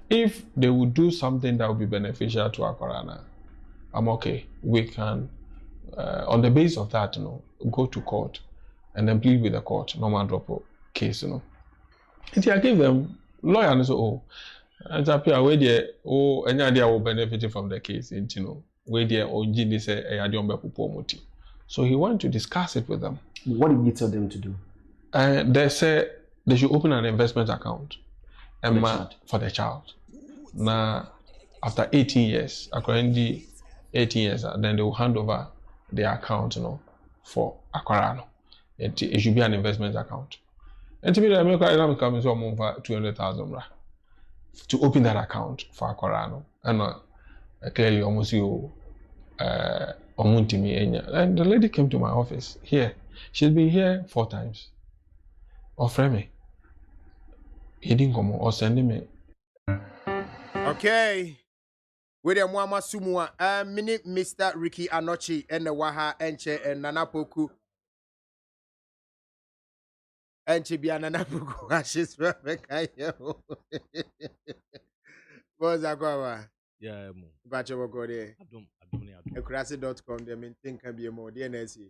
if they would do something that would be beneficial to our Korana, I'm okay. We can, on the basis of that, you know, go to court and then plead with the court, no man drop a case, you know. And I gave them lawyer and so and I appear away there. Any idea will benefit from the case, you know, where there or Gini say so he wanted to discuss it with them. What did you tell them to do? They said they should open an investment account for the child. Now, after 18 years, according to 18 years, then they will hand over their account, you know, for Aquarano. It should be an investment account. And to me, the American coming for 200,000 to open that account for Aquarano. And clearly, almost you, and the lady came to my office here. She's been here 4 times. Offer me. He didn't come or send me. Okay. With the Mwama Sumua, mini Mr. Ricky Anochi and the Waha Enche and Nanapoku. Enche be Nanapoku. Ashes Rebecca. What's that going? Yeah, Bacha will there. Ekrasi.com, they mean think can be a more DNS. Say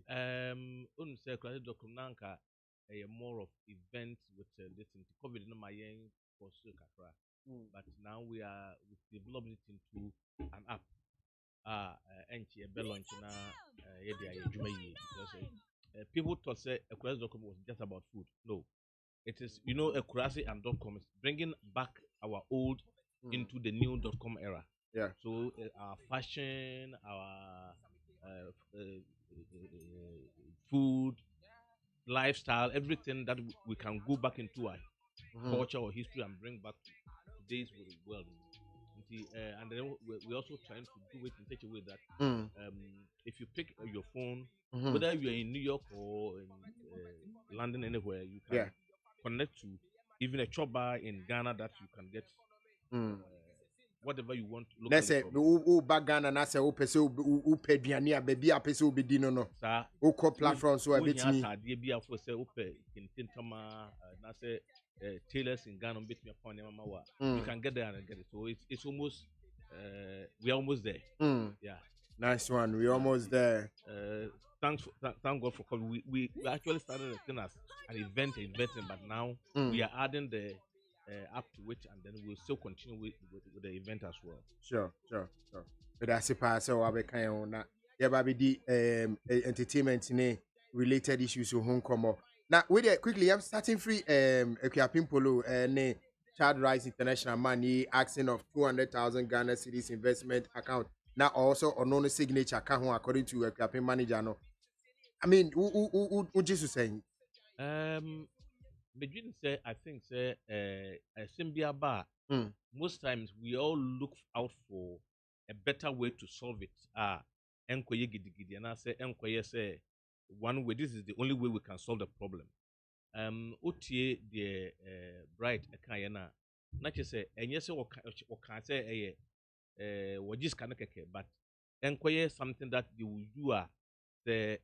Ekrasi.com, Nanka, a more of events with this COVID in my for Kakra. But now we've developed it into an app. And a bell launch because people thought say Ekurasi.com was just about food. No, it is Ekurasi and .com is bringing back our old into the new .com era. Yeah. So our fashion, our food, lifestyle, everything that we can go back into our culture or history and bring back to today's world. And then we're also trying to do it in such a way that if you pick your phone, whether you're in New York or in London, anywhere, you can connect to even a chop bar in Ghana that you can get whatever you want. Let's say back Ghana, na say Duania, baby, a person will be dinner no. Platform so a bit me. Tailors in Ghana bit me upon you can get there and get it. So it's almost we're almost there. Yeah. Nice one. We're almost there. Thank God for coming. We actually started the thing as an event, but now we are adding the app to it, and then we'll still continue with the event as well. Sure. But that's a pass. So I'll be kind of na. Yeah, baby, the entertainment related issues so home come up. Now, wait there quickly. I'm starting free. Equiapin Polo ne Child Rights International money asking of 200,000 Ghana cedis investment account. Now also unknown signature account according to Equiapin manager. No, I mean, who Jesus saying? Begin say I think say Simbia Bar. Most times we all look out for a better way to solve it. Enkoye gidigidi and I say enkoye say. One way, this is the only way we can solve the problem. Otie the bright ekayena. Not just say, and yes, or can say what just can but enquire something that you will do the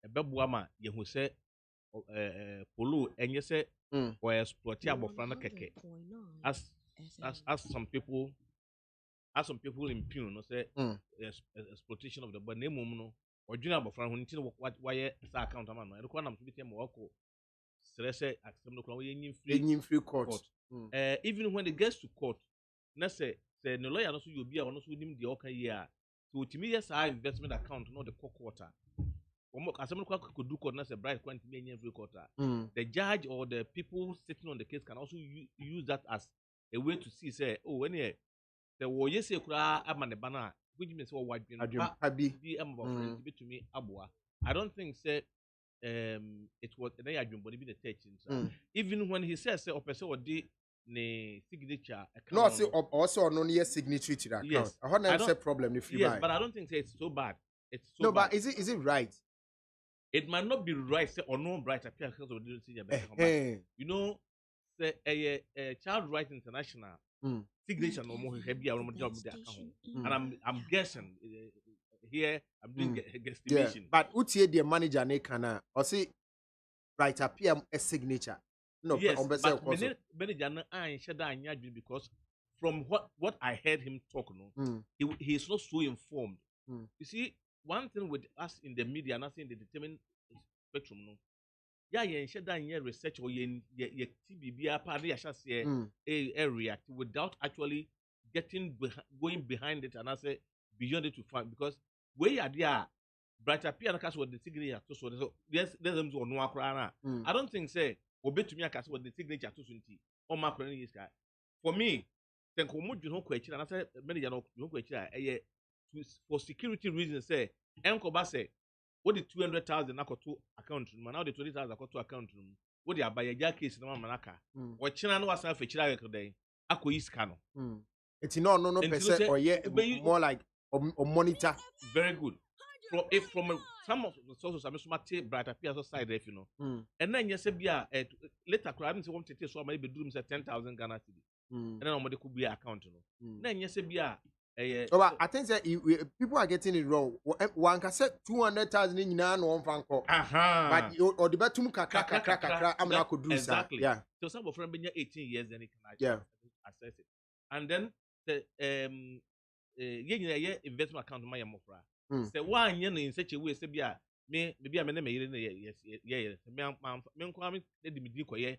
Babuama, you who say polo, and yes, or exploitable frana keke. As some people impugn, say exploitation of the banemo. Or junior but from what why account amount and require them to be more stress at 7 o'clock in free court. Even when it gets to court, let's say no lawyer also you'll be honest with him the okay year. So to me, yes, our investment account, not the quarter. As someone could do court, not a bright quantity every quarter. The judge or the people sitting on the case can also use that as a way to see, say, oh, when the warrior say, I'm the banner. Which means what to me abua. I don't think say it was an agent, but even the teaching. Even when he says say person or the signature account. No, say also no near signature to that account. Yes. I don't say problem if you buy. But I don't think say it's so bad. It's so no, bad. But is it right? It might not be right, say or no right appear because of the you know, say a Child Rights International. Signature no more heavy job with the account, and I'm guessing here I'm doing guesstimation. But utie the manager ne kana or say right appear a signature. No, yes, but manager no because from what I heard him talk, he is not so informed. You see, one thing with us in the media, and us in the determined spectrum, research or react without actually going behind it and I say beyond it to find because where you are there, brighter P and cast with the signature so there's them to no I don't think say obey to me a cast with the signature to Sunti or my for me, then no question and I said many no question for security reasons say Enkoba say what the 200,000 I got to account room, now the 20,000 I got to account room. What the buy a case in Manaka? What China was a feature today? Ako is cano. It's no percent or more like or monitor. Very good. From some of the sources, I'm smart bright appears outside if you know. And then yes, later I didn't want to take so maybe do 10,000 Ghana cedi. And then nobody could be account. Then yes, I think that people are getting it wrong. One can say 200,000 in one fan call. But or the betum kakra, I'm not could do exactly. Yeah. So some of them been 18 years, then he can assess it. And then the investment account my mofra. Say 1 year in such a way, say maybe I'm yes. Me kwame the me di koye.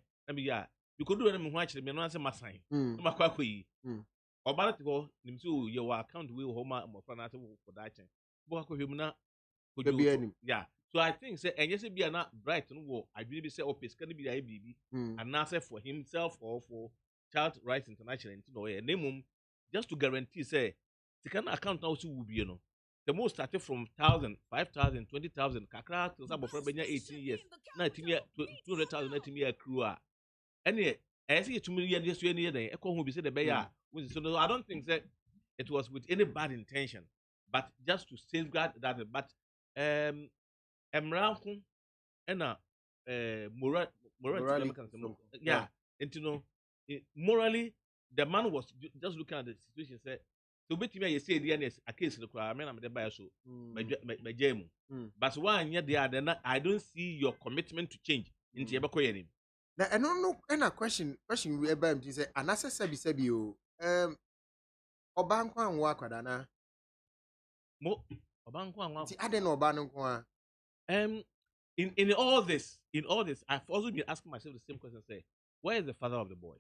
you could do any watch me no answer my sign. No makwa Oba to go nim so your account we home mo for that thing. Bo akọ hwem na yeah. So I think say enye se bia na bright no wo adwene bi say office can be bibi and now say for himself or for Child Rights International into no name just to guarantee say the kind of account now will be the most started from 1,000, 5,000, 20,000 kakra to some of 18 years 19 years 200,000 19 year crew any I see 2 million years any year echo who be say the bear so no, I don't think that it was with any bad intention but just to safeguard that but emranku and morality yeah and you know morally the man was just looking at the situation said so bet me say the a case no cry me na me buy so me jam but one year there I don't see your commitment to change into ebekoye nim na I don't know any question we eba me say anase sebi o oba nko anwo akwada na mo oba nko anwo ti ade na oba nko a in all this I've also been asking myself the same question say where is the father of the boy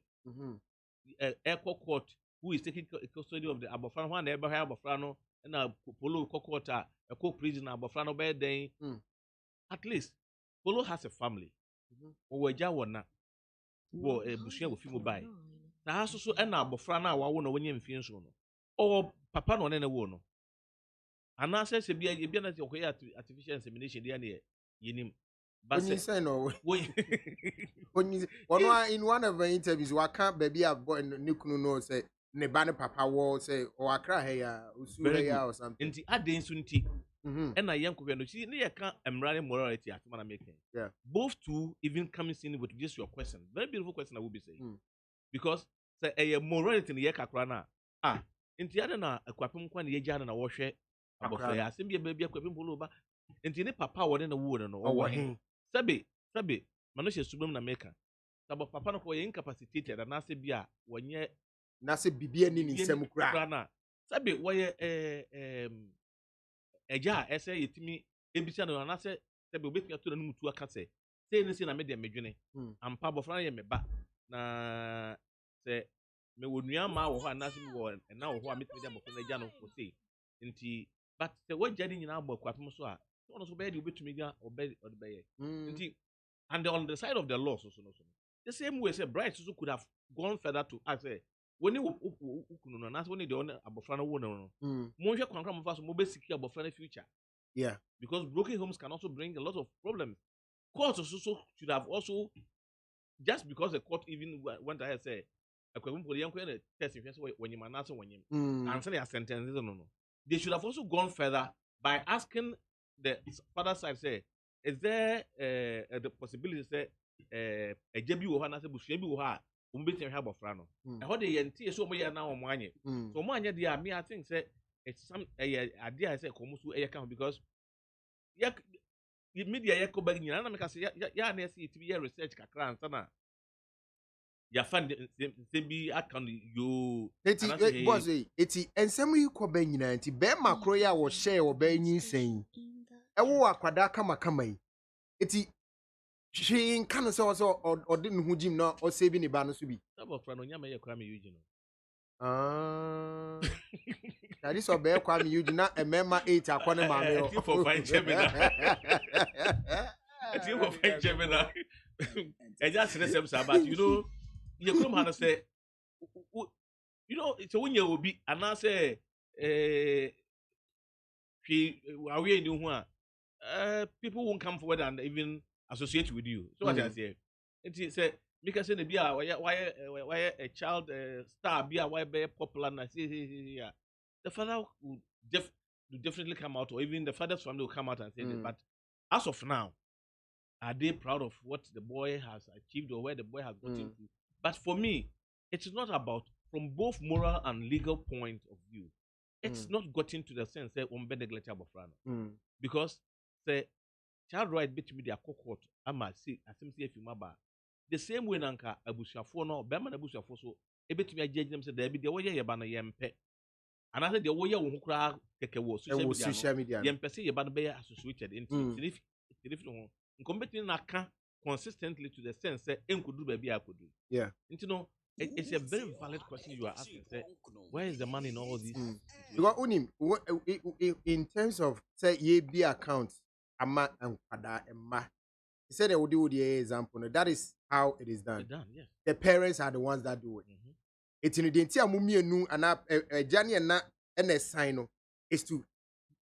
Echo court who is taking custody of the abofran one ever have abofrano and a polo court a co-prison abofrano by then at least polo has a family owaja wona wo busua wo fimu bai na haso so na abofrano a wawo na wonye mfie so no o papa no na wo no ana se bia na se okoya artificial insemination dia na yenim but say no in one of the interviews waka baby a boy nikunu no say ne ba ne papa wo say o akra he ya usu he ya or something nti aden so nti na yenkohwe no chi ne ye ka emrane morality atoma na making yeah both two even coming in with just your question very beautiful question I will be saying because say a morality ne ye kakra na nti ade na akwapem kwa ne ye gya na wo hwe abofra ya asem bia baby akwapem polo ba nti ne papa wo ne na wo no wo he sabe mano she subam na meka sabo papa no ko ye incapacitated na ase bia wonye na se bibia ni nsem kura na sabe wo ye eja ese yetimi ebisa no na se sabe obetumi ato na mutu aka se ne se na me de medwene ampa bofra ye meba na se me wonua ma wo ho anase mi wo na wo ho a metumi de bofra na ja no for say nti but se wagya ni nyina abɔ kwapem so a no so be de obetumi ga obey nti and on the side of the law so the same way say Bright so could have gone further to ask say when you ukunu no na so when the abofra no wo no mo hwe kwankra mo fa so mo be secure abofra na future yeah because broken homes can also bring a lot of problems court also should have also just because the court even went ahead say akwabun poli yanko na test if so when you manase when you and say their sentences no they should have also gone further by asking the father side say is there the possibility say ejebi wo ha na say busua bi wo ha umbeti ha bofra no e ho de yenti so mo ye na wo mo anye so mo anye dia me I think say it's some idea say komo so e kan because ya media ya ko bag nyina na me ka say ya na say tv research kakra ansa na ya fan se bi akan yo eti boss eti ensem yi ko bag nyina enti be makro ya wo share wo ba nyin sen ewo akwada kama yi eti hwin kan so ode ne hu jim na o se bi ne ba no so bi abofra no nyama ye kwa me yuji no tadi so be kwa me yuji na emema 8 akone ma me o for fine gemina ti for fine gemina e just say some about you know you come and say you know it's when you obi and I say we ni hu a people won't come forward and even associate with you so what I say it say because say be why a child star be why be popular na see the father would definitely come out or even the father's family will come out and say that but as of now are they proud of what the boy has achieved or where the boy has gotten to but for me it is not about from both moral and legal point of view it's not gotten to the sense say be neglect abofrano because say child right between their court ama see asemsi afima ba the same way nanka abusuafo no be ma na abusuafo so e betumi agye them say da bi de wo ye ba na yempe and I said the wo ye wo hokura keke wo social media yempe say ye ba no be associated into if no nko betumi na ka consistently to the sense that enkudu baby akudu. Yeah. You know, it's a very valid question you are asking. Say, where is the money in all these? Because unim in terms of say ye be account ama and father and ma. He said they would do the example. No, that is how it is done. It's done, yes. The parents are the ones that do it. It's in the entire mummy nu and a Johnny and a sign no, is to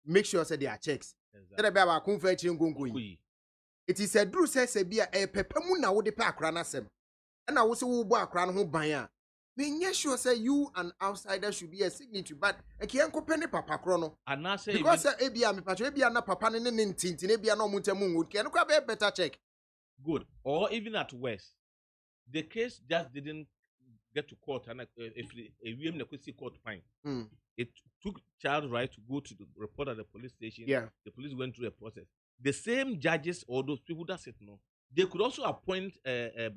make sure that they are checks. Exactly. It is a Drew says a beer a pepamuna would the park ranasem. And I was a walk around who buy. Being yes, sure say you an outsider should be a signature, but I can't compare Papa Chrono. And now say because Abia me patch Abia na papa ne tintin Abia no muntamu would can grab a better check. Good. Or even at worst, the case just didn't get to court and if a court fine. It took child right to go to the report at the police station. Yeah. The police went through a process. The same judges or those people that said no, they could also appoint a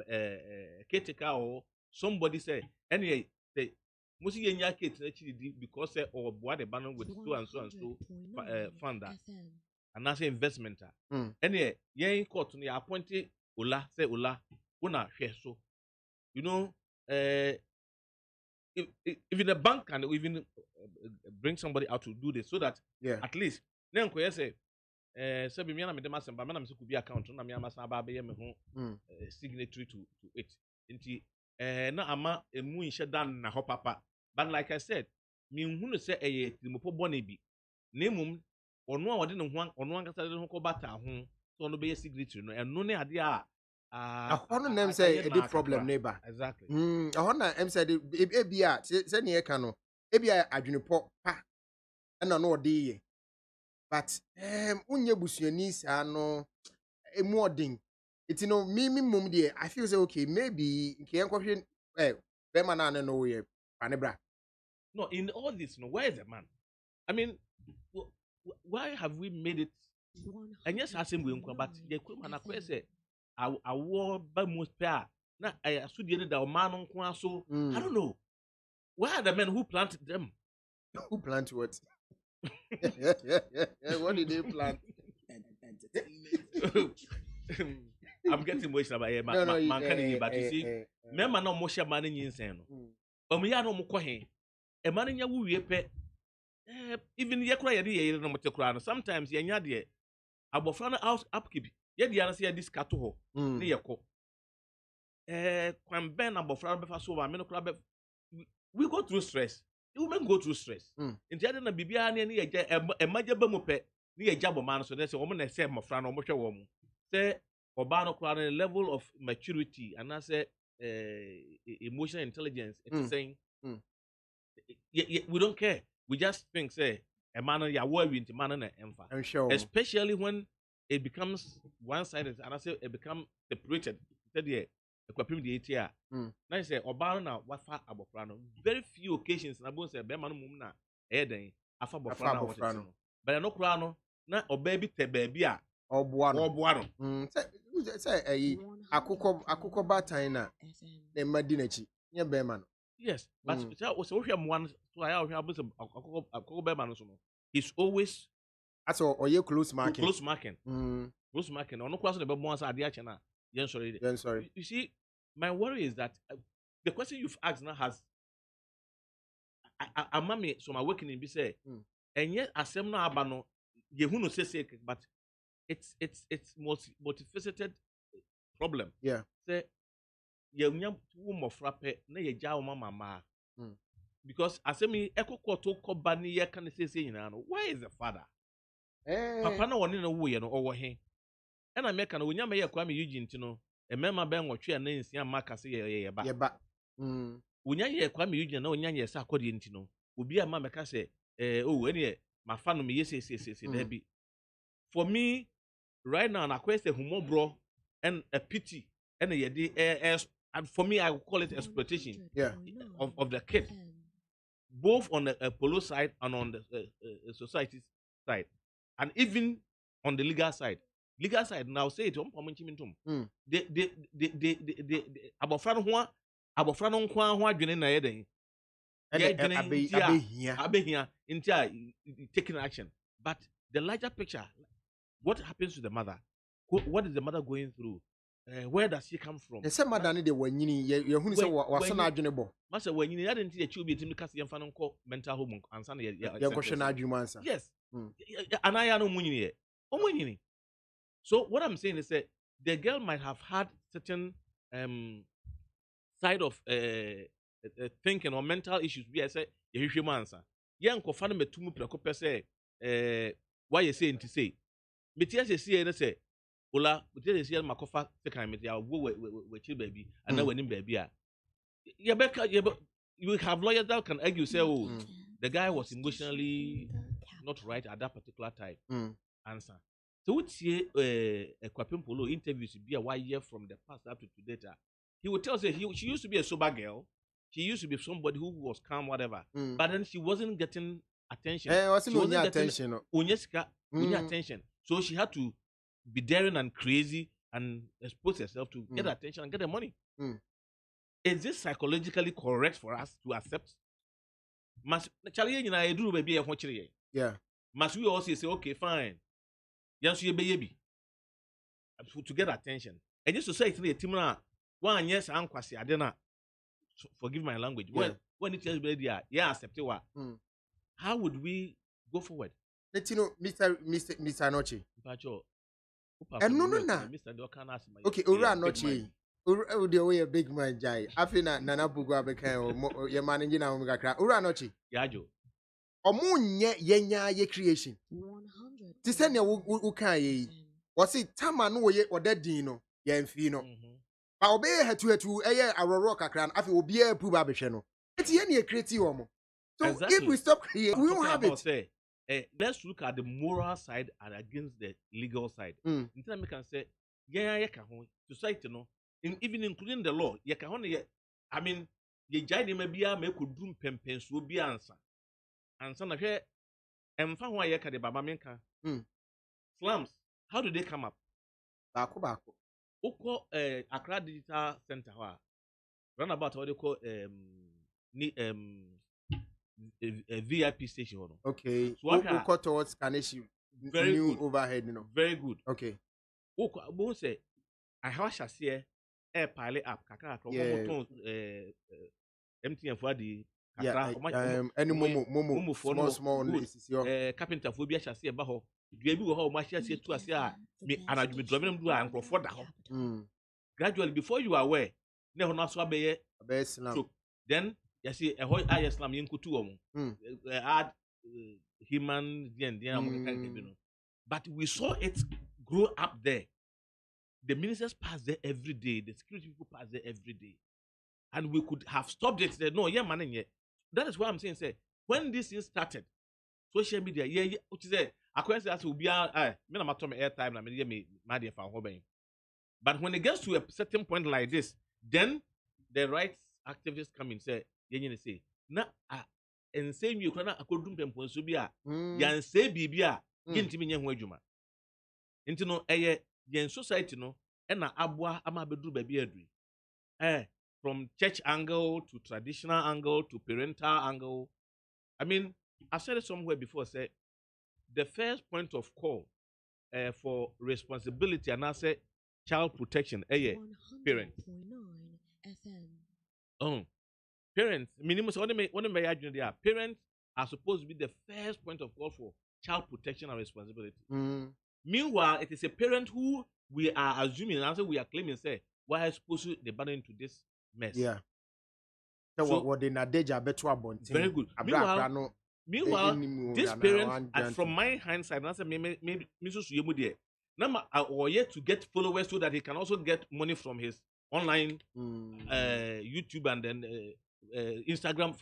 caretaker or somebody say, anyway, say, Musi yenya kate actually because or what the banner with so and so and so fund that. And that's investment. Anyway, in court, they appointed Ola, say Ola, una share so. You know, if the bank can even bring somebody out to do this so that at least then say sabi me na me dem asem ba me na me could be account na me amasa ba be me ho signatory to it nti na ama emu nhye dan na ho papa but like I said me hunu say eye timopo bone bi na emum ono a wode ne ho ono ankasa de ho ko bata ho so no be signatory no eno ne ade a ahono nem say a di problem neighbor exactly ahono em say e bia say ne ka no e bia adwunepo pa na no ode ye but unye busuani sa no emu odin it no me mum there I feel say okay maybe nke enkwhwe be man na no we panebra. No, in all this, no, where is the man? I mean, why have we made it? And yes, I say we but the man I say I war by most pair. Now I assume the man on so I don't know. Where are the men who planted them? Who planted what? What did they plant? I'm getting emotional about man can't but you see, member no more man in insane. Ya no mo he e man nya wuwie pe even ye kura ye de ye no mote kura no sometimes ye nya de abofra no out upkeep ye de ana se ye diskato ho ne ye ko kwan ben abofra no be fa so wa me no kura be we go through stress. The women go through stress. In the na bibia na ye e maja ba mu pe ne ye jabo man so dey say wo na say mofra no mo hwe wo mu say oba no kura the level of maturity and I say emotional intelligence it's saying we don't care, we just think say a man ya worry into man na emfa sure. Especially when it becomes one-sided and I say it becomes separated said the equipment the ATR now say oba na wafa abofra no very few occasions na bon say be man mum na den afa abofra na what no but no kura no na oba bi te ba bi a oboa no say akukọ batan na madi nachi nye be man. Yes, but so we have one so I have akukọ be man so no he's always as or close marking close marking no kura so the be mo asa ade ache na yen sorry. You see, my worry is that the question you've asked now has amami so my awakening be say and yet asem no aba no ye hu no say but it's multifaceted problem. Yeah. Say ye nya wo mofra pe na ye ja wo mama because asemi ekoko to koba ni ye kan say nyina no where is the father? Papa na woni no wo ye no owo he e na meka na wonya me ye kwa me Eugene ti no e mema be nwotwe na nsia maka se ye ba wonya ye kwa me Eugene na wonya ye sa akode nti no obi ama meka se ene ma fa no me ye say da bi for me right now na question humo bro and a pity and and for me I would call it exploitation of the kid both on the polo side and on the society side and even on the legal side now say it the abofra no ho adwene na ye den abehia into taking action but the larger picture, what happens to the mother? What is the mother going through? where does he come from? The same madam de wanyini ye hunu say waso na adwene bo. Master wanyini ya didn't teach you be to cast yemfa no mental home ansa na ye question na adwuma ansa. Yes. And I no munyini ye. So what I'm saying is that the girl might have had certain side of thinking or mental issues. Be I say ye hwehwe answer. Ye nkofa no metumu preko pese why you saying to say. Metia say na say Ola, metia say makofa second metia go we chill baby and now when baby a. You have lawyers that can argue say the guy was emotionally not right at that particular time. Answer. So would see a Kwapimpolo interviews be a 1 year from the past up to today. He would tell us she used to be a sober girl. She used to be somebody who was calm, whatever. But then she wasn't getting attention. She wasn't getting attention. So she had to be daring and crazy and expose herself to get attention and get the money. Is this psychologically correct for us to accept? Yeah. Must we also say, okay, fine. Yes, you baby. To get attention. And this society, Timona, 1 year, I'm quasi, I don't know. Forgive my language. Yeah. When it tells me, yeah, accept it. How would we go forward? Let you know, Mr. Noche. And no. Mr. Dokan asked my. Okay, Ura Noche. Ura the way a big man jai. Afina Nana Buga Bekan, your managing Omega Cra. Ura Noche. Yajo. Omunye yenya ye creation. 100. Tisenya ukaye. Was it Taman wo ye or dead dino? Ye enfino. Ba obey hetu eye aroro kakran afi obi e pu ba behwe no. Eti ye na create omo. So exactly. If we stop creating, we won't have it. Say, let's look at the moral side and against the legal side. Until I can say, yeah, society no, even including the law, I mean, ye jai maybe a make could doom pempen so be answer. And son of here, and found why yeka de baba menka. Slums, how do they come up? Bako. Oko Accra Digital Center, run about what they call a VIP station. Okay. So what cut towards Kaneshi? Very new good. Overhead, you know. Very good. Okay. Oko won't say I have a air pilot up Kaka MTN for the any momo small carpenter for be a chassis baho. Do you how much to me and I'll be driving them and go for that. Gradually, before you are aware, never not so be then you see a whole Islam in Kutu add human but we saw it grow up there. The ministers pass there every day, the security people pass there every day. And we could have stopped it. Said, no, yeah, man, yeah. That is what I'm saying. Say, when this thing started, social media, what is it? I can say that will be me na matter airtime na me my for hobby. But when it gets to a certain point like this, then the rights activists come in say, say, na and same you can akodum pempo so bia yan say bibia gintimi nya ho adwuma. Nti no yen society no na aboa ama beduru ba bia aduri. From church angle to traditional angle to parental angle. I mean, I said it somewhere before, say the first point of call for responsibility and I say child protection, parents. Parents, minimum parents are supposed to be the first point of call for child protection and responsibility. Meanwhile, it is a parent who we are assuming and also we are claiming say why are supposed to the burden into this mess. Yeah. So what they nadeja betu abonti. Very good. Meanwhile, this parent, from my hindsight, I say maybe Mrs. Yemudi, now or yet to get followers so that he can also get money from his online YouTube and then Instagram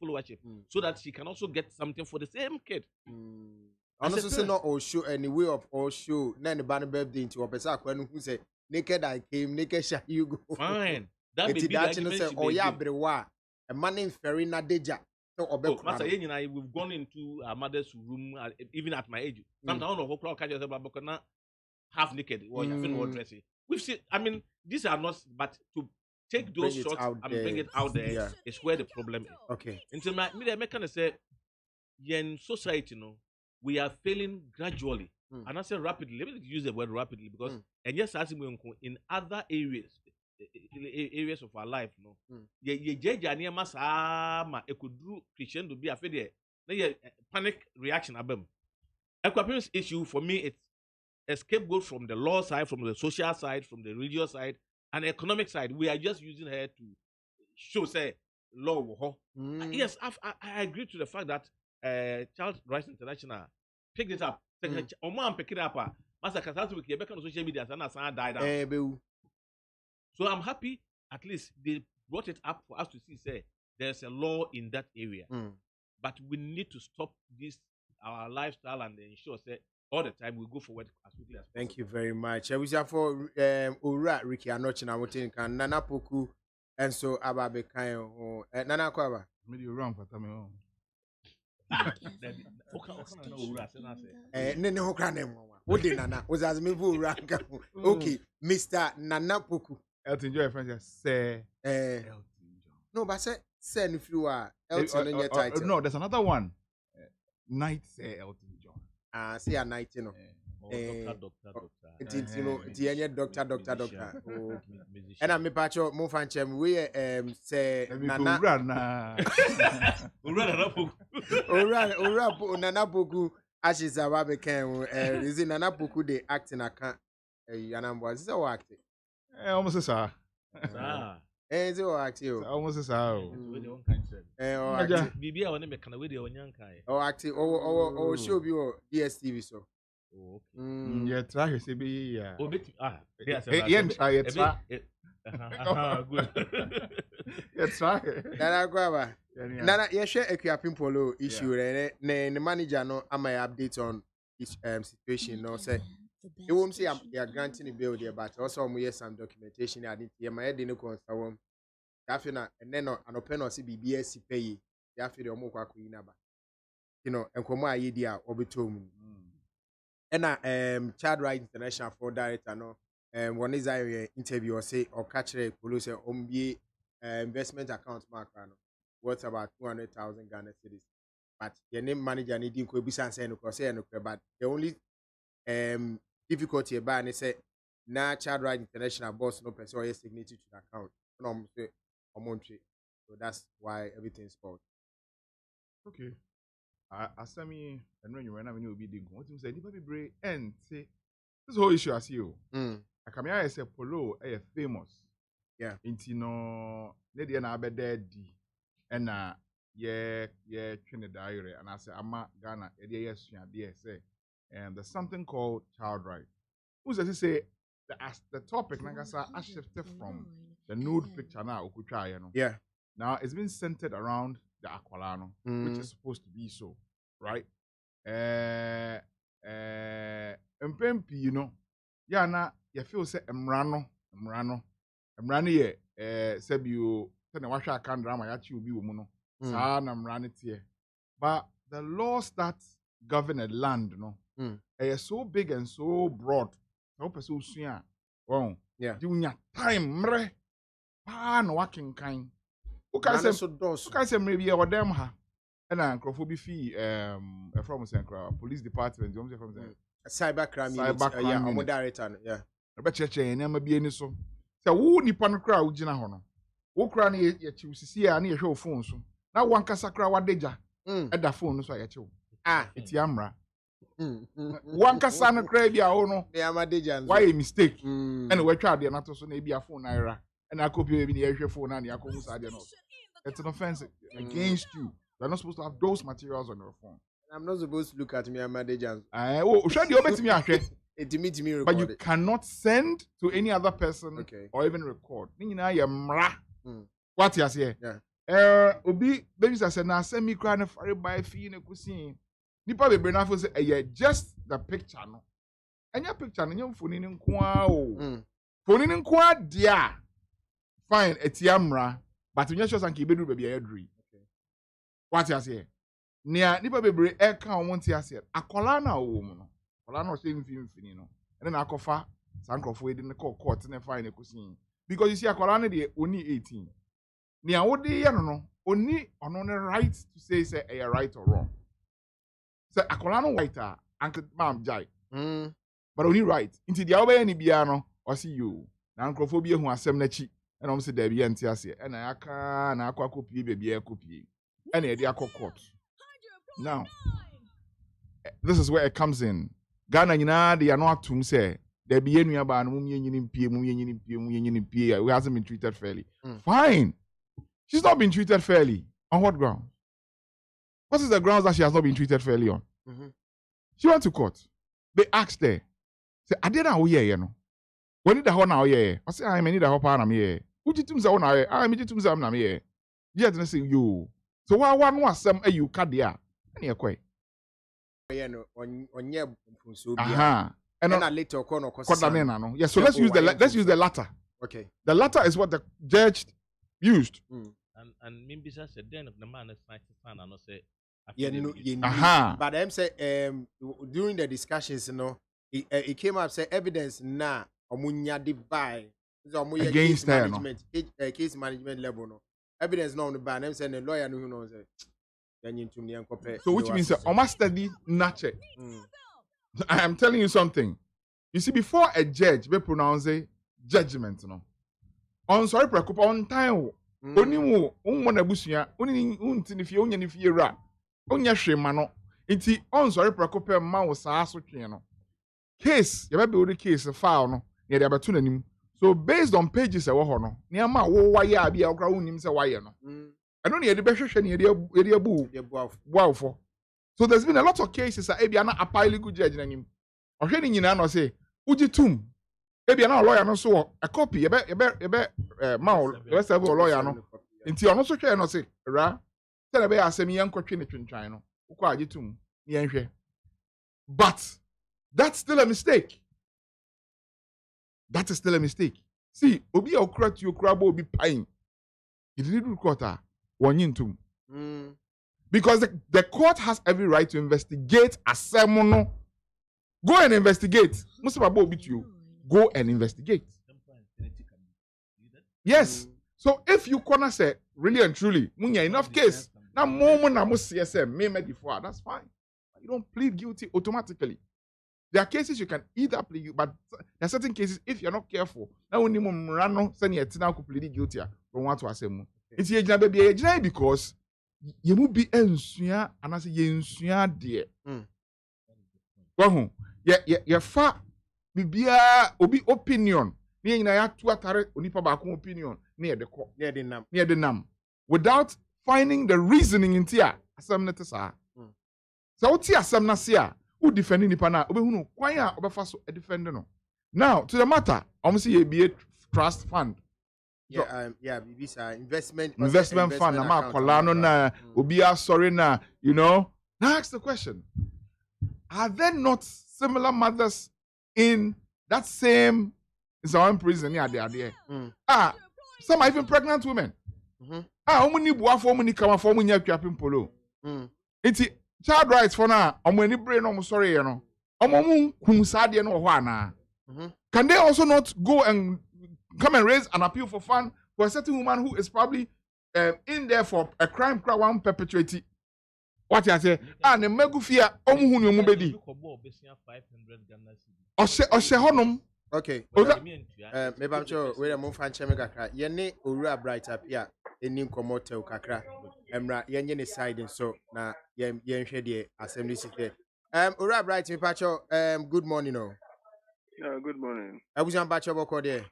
followership, so that she can also get something for the same kid. And also say not all show any way of all show. Then the banner birthday into a person who say naked I came, naked shall you go. Fine. That be that you say oh yeah brewa a man in ferry nadeja. Master, we've gone into our mother's room, even at my age. Sometimes I don't know how catch yourself, but half naked or dressing. We've seen. I mean, these are not, but to take those shots and bring it out there is where the problem is. Okay. Until me kind of say, in society, we are failing gradually and I say rapidly. Let me use the word rapidly because and yes, as in other areas of our life, no. Ye jeja near masa it could do Christian to be afraid there. Then panic reaction abem. Equipment issue for me it's a scapegoat from the law side, from the social side, from the religious side, and the economic side. We are just using her to show say law. Yes, I agree to the fact that Child Rights International picked it up. Oman pick it up. Master Kasatu we back on social media and died out. So I'm happy at least they brought it up for us to see say there's a law in that area. But we need to stop this our lifestyle and ensure say all the time we go forward as quickly as possible. Thank you very much. We have for Ura Ricky Anochi na wotin kan Nana Poku and so Ababe kan Nana Kwaba. Me you run for time on. Nene ho kra nem wa. Wo de Nana. Wo za me fu Ura nka. Okay, Mr. Nana Poku. Elton John friend say Elton John. No, but say no few Elton in your title. No, there's another one. Night say Elton John. Say a night, you know. Doctor. It's you know, it's doctor. Oh, and I'm a patch of Mofanchem. We say Nana. Nana Poku. Ashes Ababe can. Is it Nana Poku de acting? I can't. Yanambo. Is that acting? Almost sir. Is it acting? Almost sir. Bibi a make kana we de onyankai. Oh acting. Oh show you DSTV so. Oh, okay. Yeah, try to be yeah. Oh, yes, try it. Good. Yeah, try. Nana Gwaba. Nana, you share a Polo issue. The manager no am I update on this situation. No say you won't say you are granting the bill there, but also we have some documentation. I didn't hear my head in the constant. After and then an open or CBS pay. After the Omo Kwakuinaba. You know, and come idea obitum. And Child Rights International for director no one is I interview or say or catch a police MBA investment account mark worth about 200,000 Ghana cedis. But your name manager needing could be saying but the only difficulty about it say now Child Rights International boss no person or signature to the account. No say so that's why everything's spoiled. Okay. Asami and when you were not be doing what you say, you be and say this whole issue as you. I come here as a polo, famous. Yeah. Intino, Lady and Abed and Trinidad diary, and I say, Ama Ghana, yes, say, and there's something called child right. Who's as say the topic, like I said, I shifted from the nude picture now, yeah. Now it's been centered around the Aqualano, which is supposed to be so, right? Mpempi, you know, na you feel say Emrano, ye, Sebio, Tena Washa can drama yachi ubi umuno, sa na Mranity. But the laws that govern a land, no, are so big and so broad, so pursue soon, well, yeah, during time, mre, no working kind. Okay, say maybe our them ha. And Crawford fee from police department. From cybercrime unit. Director, yeah. I bet you never be any so. So who nipan crowd jina hono. Who cran ye see and ye show phone so. Now one casacra what deja. At the phone so I cho. It's Yamra. One casana crab ya ono. Why a mistake? And we tried the not so maybe a phone naira. And I copy even the air phone and it's an offense against you. You're not supposed to have those materials on your phone. I'm not supposed to look at me and my agents. But you cannot send to any other person or even record. What you say? Obi babies I said now send me crying for by fee in a cuisine. Nipa be bring say just the picture no. And your picture no your phone in kwa o. Phone in kwa dia. Fine, etiamra, but when you show some kibedu baby edri. What you say? Nia nipa bebre e kan won ti ase. Akola na wo mu no. Akola na o say mfimfini no. And then akofa sankrofo e de ne court na fine e kusin. Because you see akola na de only 18. Nia wo de ye no no, oni ono ne right to say a right or wrong. So akola no white uncle mam jai. But only right. Into the other any piano or see you. Now Crophobia who are some nechi and almost there be antiasia and I can aqua copy baby a copy. And a dear court. Now, this is where it comes in. Ghana, they are not to say there be any about we hasn't been treated fairly. Fine. She's not been treated fairly. On what ground? What is the grounds that she has not been treated fairly on? She went to court. They asked her, say, I didn't know you know. When did the whole now yeah? I say, I need the whole part of me. Who did you say now? I mean, you say I'm here. You didn't say you. So why one was some you cut there? And you're quite. On your and a little corner. Yeah, so let's use the latter. Okay. The latter is what the judge used. And maybe said then the man is nice and I say but I'm say during the discussions, you know, it came up say evidence na omunya divide against management case management level no evidence no on the ban. I'm saying the lawyer no knows so which means almost study nature. I am telling you something. You see, before a judge be pronounce a judgment, no. On sorry, preocupa on time. Oni wo na busuya. Oni untinifie onyanifie ra. Onya hwema no. Nti on sorry preocupa ma wo saa so twe no. Case, you be the case file no. Ne dey abeto nanim. So based on pages e wo ho no. Ne ama wo waye abi akra wonim se waye no. I don't need the best wow for. So there's been a lot of cases that Ebiana a pile good judge in him. Or hearing you now say, Uji Tum. Ebiana lawyer no so a copy, Mao, let's have a lawyer no. Until also can no say, Ra, tell a bear semi young coaching in China. Ukwaji Tum, Yanshe. But that's still a mistake. That is still a mistake. See, Obi Okrat, you crab be pine. It didn't quarter. Because the court has every right to investigate a sermon. Go and investigate. Go and investigate. Yes. So if you corner say really and truly, enough case. Now moment I must CSM may before. That's fine. You don't plead guilty automatically. There are cases you can either plead, but there are certain cases if you're not careful. Now when you run send you plead guilty from what to assume. It's a baby because you will be ensua and I say ensua dear. Well, yeah, far bibia obi opinion. Near na ya two atare onipa ba opinion near the nam without finding the reasoning in tia asem net sa. So what tia asem na sia who defending nipa na obehunu kwan a obefa so defend no. Now to the matter, almost ye be a trust fund. Yeah, visa investment fund. Na kolano na obia sorry na, you know. Now ask the question: are there not similar mothers in that same prison? Some are even pregnant women. Omuni buafo omuni kama for omuni atwapim polo. Iti child rights for na omuni brain omo sorry you know. Omo kun sade no ho ana. Can they also not go and come and raise an appeal for fund for a certain woman who is probably in there for a crime one perpetrated? What you say? And the megufia omu hunu omu bedi. Oshe honum. Okay. Maybe I'm sure we are moving from Chemikakra. Yene Ura bright up here. Enim komote kakra. Emra yenye side so na yen shedi assembly secret. Ura bright me pacho. Good morning no. Yeah, good morning. I was on pacho boko there.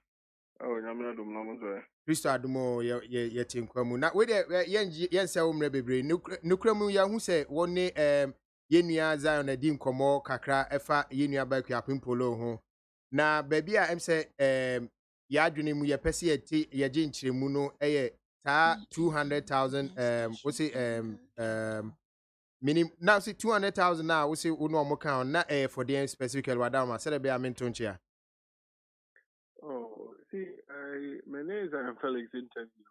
Oh, nyamina dum na mo. Kristo adumo ye tinkwamu. Na we de yen se umre bebre. Nukramu ya hu se woni yenua Zion adi nkomo kakra efa yenua ba kwa pimpolo ho. Na baby a em se ya adwene mu ye pese ye je nkyeremu no eye ta 200,000 we say minim now say 200,000 now we say uno mo kan na for the specifically wadama say be aminto nchia. Oh, see, my name is Felix interview.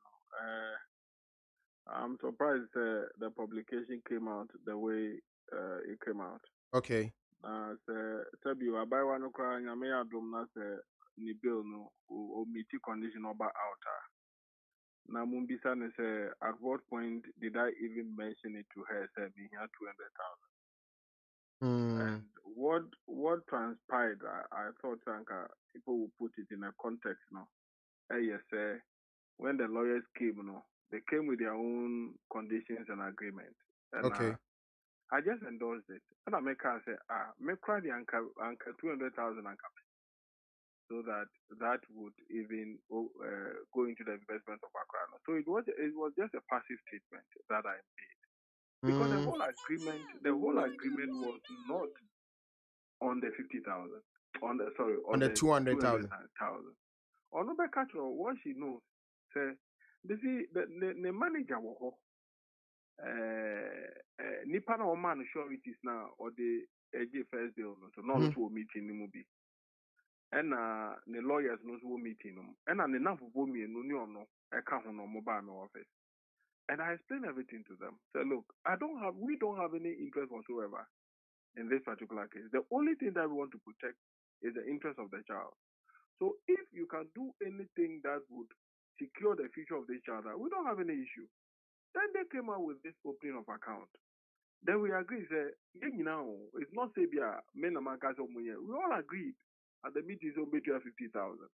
I'm surprised the publication came out the way it came out. Okay. Sabi I buy one cry and I may have done that ni bill no or meet condition about outer. Now Mumbisa say at what point did I even mention it to her? Say me here 200,000. And what transpired, I thought people would put it in a context now. Yes, when the lawyers came, they came with their own conditions and agreements. And Okay. I just endorsed it. And I make her say, make cry the anchor 200,000 anchor, so that would even go into the investment of Accra. So it was just a passive statement that I made, because the whole agreement was not on the 50,000, on the 200,000. 200,000. Or no back at what she knows, say, the manager was nipa na man sureties now or the first day so no to meeting no be and the lawyers no so meeting them and the enough of me no I can't no mobile office, and I explained everything to them. Say, look, we don't have any interest whatsoever in this particular case. The only thing that we want to protect is the interest of the child. So if you can do anything that would secure the future of this child, we don't have any issue. Then they came out with this opening of account. Then we agreed, it's not say we all agreed at the meeting so between 50,000.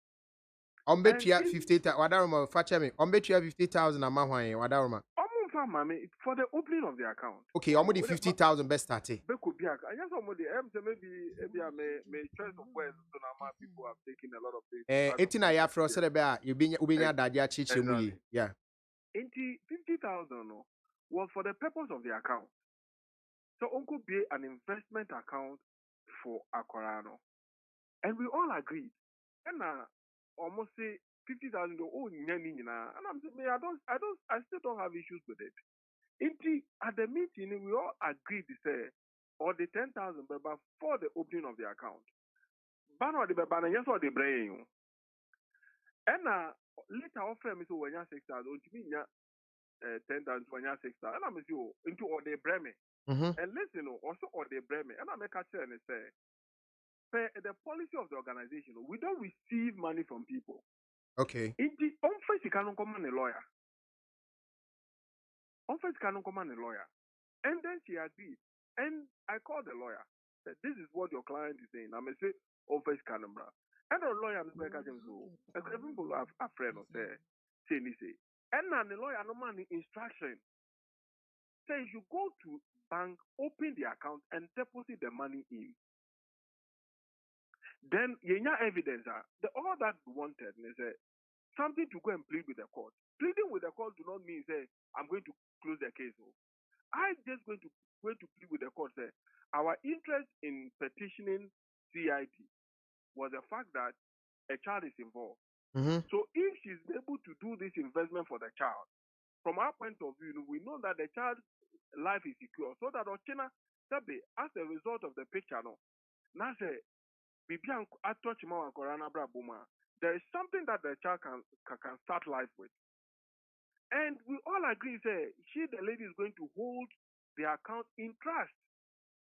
On bet you 50,000. Wadaruma, fetch me. On bet you 50,000 amahwa wadaruma. For the opening of the account. Okay, I'm the 50,000 best starting. I just maybe choice of words, so now people have taken a lot of things. Etina ya from Serbia, you been dadia chichi. Yeah. 50,000 was for the purpose of the account. So Uncle be an investment account for Akorano. And we all agreed. And almost say 50,000 oh and I'm saying I still don't have issues with it. At the meeting we all agreed to say or the 10,000 for the opening of the account. Bano the bana yes or the brain. And later offer me so when you 6,000 to me 10,000 when you 6,000 and I'm into all the breme. And listen, also all the breme. And I make a say and say the policy of the organization, we don't receive money from people. Okay. In the office, you cannot come on a lawyer. Office cannot come on a lawyer. And then she agreed. And I called the lawyer. Said, this is what your client is saying. I may say, office cannot. And the lawyer is like, people have a friend or say, and then the lawyer no money instruction. Say, you go to bank, open the account, and deposit the money in. Then you have evidence. All that we wanted is something to go and plead with the court. Pleading with the court do not mean say I'm going to close the case. I just going to plead with the court. Say our interest in petitioning CIT was the fact that a child is involved. So if she's able to do this investment for the child, from our point of view, we know that the child's life is secure. So that Ochina Sabe, as a result of the picture, now say there is something that the child can start life with. And we all agree, say, the lady is going to hold the account in trust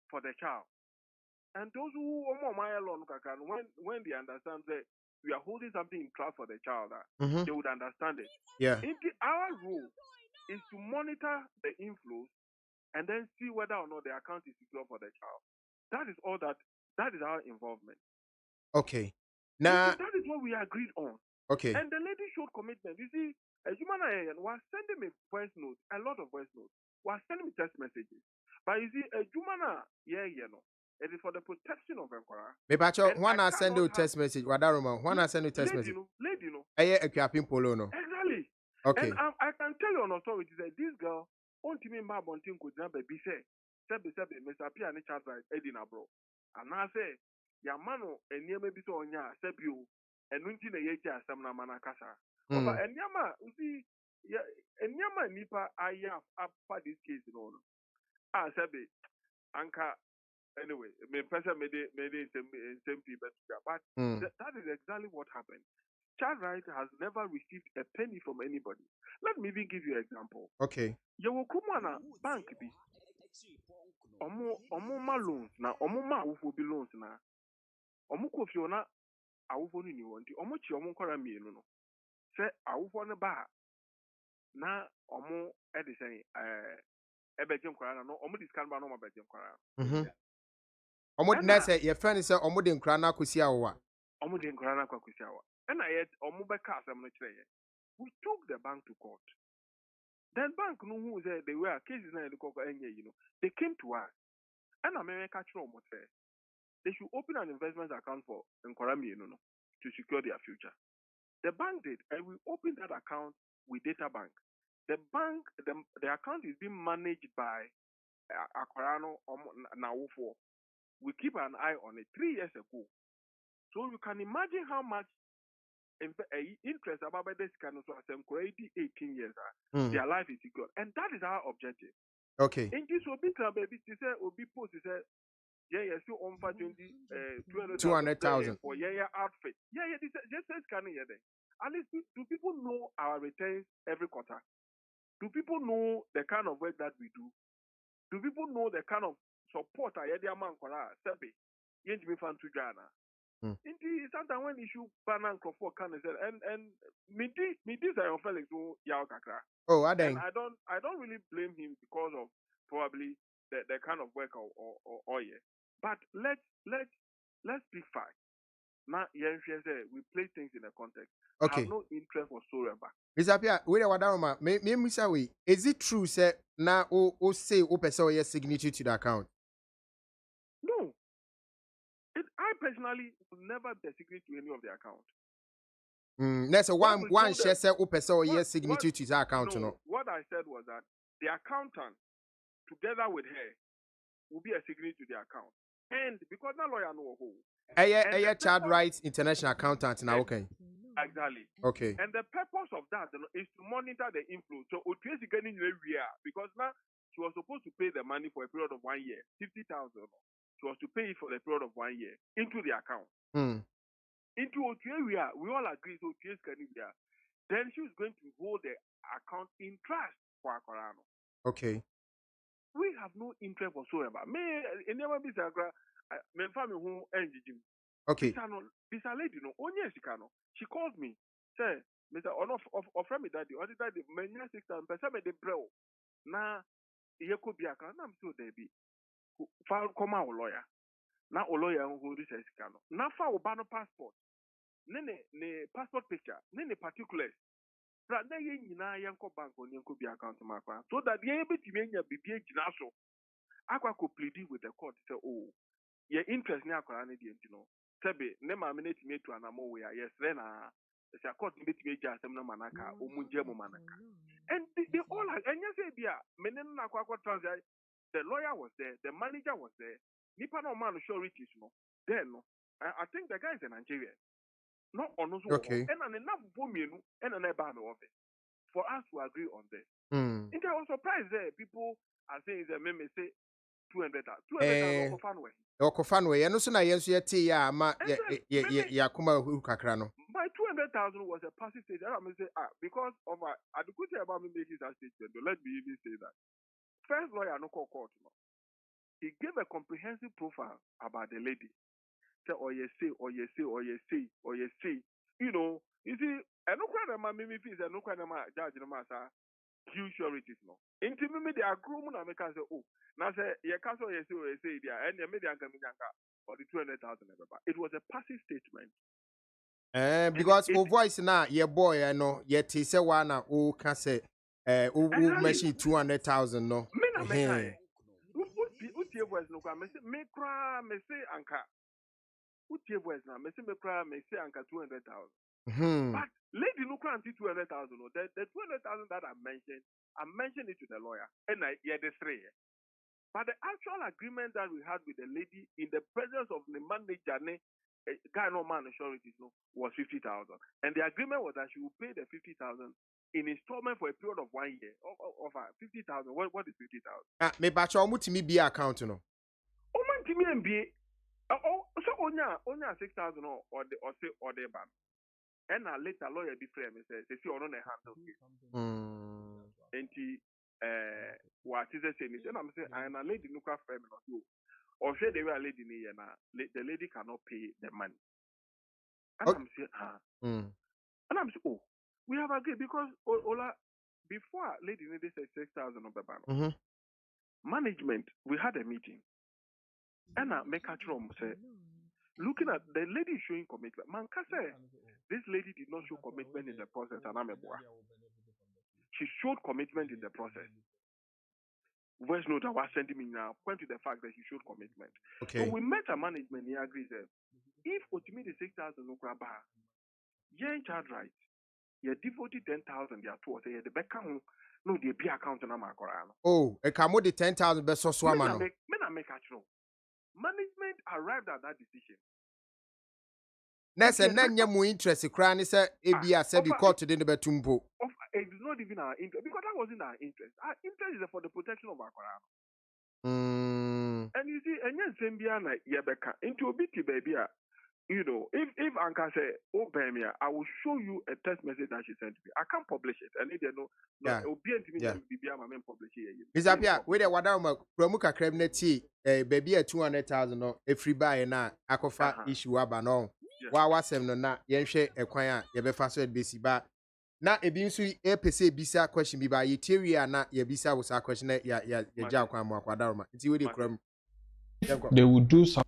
for the child. And those who when they understand that we are holding something in trust for the child, they would understand it. Yeah. Our role is to monitor the inflows and then see whether or not the account is secure for the child. That is all that is our involvement. Okay. Now that is what we agreed on. Okay. And the lady showed commitment. You see, a human was sending me voice notes, a lot of voice notes, was sending me text messages. But you see, a human it is for the protection of Enkora. Mepacho, one I send you text message, Wadaruma. One I send you text message. Lady, Exactly. Okay. And I can tell you on authority that this girl, on to me, my bonting could never be said. Mr. P and child right, Edina, bro. And I say, Yamano, and near maybe so on ya, Sebio, and Nunti the Yacha, Samna Manakasa. But and Yama, you see, and Yama Nipa, I have up for this case in order. Sebi, Anka, anyway, my person made it same people, but that is exactly what happened. Child right has never received a penny from anybody. Let me even give you an example. Okay. You will come on a bank be. Omo ma loans na omo ma awufo bi loans na omo kofi ona awufo ni wonti omo chi omo kwara mienu no se awufo ne ba na omo e de say ebejem kwara na no omo discount ba no omo bejem kwara Omo na say your friend say omo de nkra na akosi awo a. Omo de nkra na akosi awo. And I yet omo be ka asem no kire. We took the bank to court. Then bank no who said they were cases na the court they came to us. And America catch omo say they should open an investment account for Nkorami to secure their future. The bank did, and we opened that account with Data Bank. The bank, the account is being managed by Aquarano Naufo. We keep an eye on it 3 years ago. So you can imagine how much interest about this kind of 18 years. Their life is secure. And that is our objective. Okay. In this will be baby, she said, will be post, so on for 200,000 for outfit. This just says can you at least do people know our returns every quarter? Do people know the kind of work that we do? Do people know the kind of support I had man Sebi Yenjimi fan to Ghana? Indeed, sometimes when issue banana for can and me this I Felix Yao Kakra. Oh, I don't really blame him because of probably the kind of work or yeah. But let's be fair. Now, we place things in a context. Okay. Have no interest whatsoever. Mr. Pia, we are wadaroma. Me Mr. We. Is it true, sir? Now, o say o person your signature to the account? No. I personally will never be a signature to any of the account. That's a one share say o person your signature to the account. No. What I said was that the accountant, together with her, will be a signature to the account. And because no lawyer know who. Child rights international accountant now, okay. Exactly. Okay. And the purpose of that is to monitor the inflow. So Otuesi getting because now she was supposed to pay the money for a period of 1 year, 50,000. She was to pay it for the period of 1 year into the account. Into Otuesi, we all agree so Otuesi getting there. Then she was going to hold the account in trust for Akorano. Okay. We have no interest whatsoever. Me, it never be Sagra. Me family who engine. Okay. This lady no. Onye Sikano. She called me. Say, Mr. Offer me daddy. Or daddy. Menya 6 times. Pesa me de bro. Na ye could be a can. I'm so debi. File come out lawyer. Na o lawyer who this Sikano. Na fa ubano passport. Nene passport picture. Nene particulars. But then you yanko bank on yanko be account makwa. So that ye able to be a ginaso. Aqua could plead with the court. Say, oh, your interest near Korani, Sebe, nema minute me to an amo where, yes, then the court meet me just some manaka, umunjemo manaka. And they all, and yes, menena aqua transit, the lawyer was there, the manager was there, Nipano man sureties, no. Then, I think the guy is a Nigerian. Not on us, okay. And enough women and an ebano of it for us to agree on this. And I was surprised there. People are saying that me say 200,000 Okofanwe. Okofanwe, and also na yensu yeti ya ma ya kuma kakra no. My 200,000 was a passive stage. I say because of the good thing about me making that statement. Let me even say that. First lawyer no call court. He gave a comprehensive profile about the lady. Say, or you say. You know, you see, I don't quite my mimi fees, I don't quite my judge no matter huge sureties no. Into me they are grooming and make us say, oh, now say you can't say there and you made the anka for the 200,000. It was a passive statement. Because o voice na your boy no yet he say one o can say machine 200,000 no. Utie voice no me cry me say anka. Utie voice na me say me cry me say anka 200,000. But lady no cry 200,000 no. The 200,000 that I mentioned it to the lawyer and I hear the three. But the actual agreement that we had with the lady in the presence of the manager guy no man assurances no was 50,000. And the agreement was that she would pay the 50,000 in installment for a period of 1 year of 50,000. What is 50,000? Me bacho mutimi be account no. O man timi MBA. So onya 6,000 or the ban. And later lawyer be frame say see on a handle. What is the same? And I'm saying and a lady no craft frame no. Or say they were a lady near the lady cannot pay the money. And I'm saying and I'm saying, oh, we have agreed because Ola before lady needed 6,000 of the ban. Management, we had a meeting. And I make a drum say, looking at the lady showing commitment. Man, say this lady did not show commitment in the process, and I'm a boy. She showed commitment in the process. Voice note I was sending me now point to the fact that she showed commitment. Okay. So we met a management. He agrees that if ultimately the 6,000 no grab, you're in charge right. You devoted 10,000. They are told say the back account no the be account na makorano. Oh, a camo the 10,000 best so swamano. Men make a true. Management arrived at that decision. Ness and then you more interested. Cranny said, Abia said you caught it in the betumbo. It's not even our interest because that wasn't our interest. Our interest is for the protection of our Quran. And you see, and yes, Zambiana, Yabeka, into a bitty baby. You know, if Anka say, oh, baby, I will show you a text message that she sent me. I can't publish it. And if they know, it will be to me, my main publish it. Miss Apia, with a Wadama, Promuka Kremneti, baby at 200,000 or a free buy and Akofa issue abano. Wawa sem no na yenhwe ekwan a yebefa so edbesi ba na ebi nso epese bisa question bi ba yeteria na yebisa wo sa question ya ja kwan mo akwada roma nti we dey kram they would do something.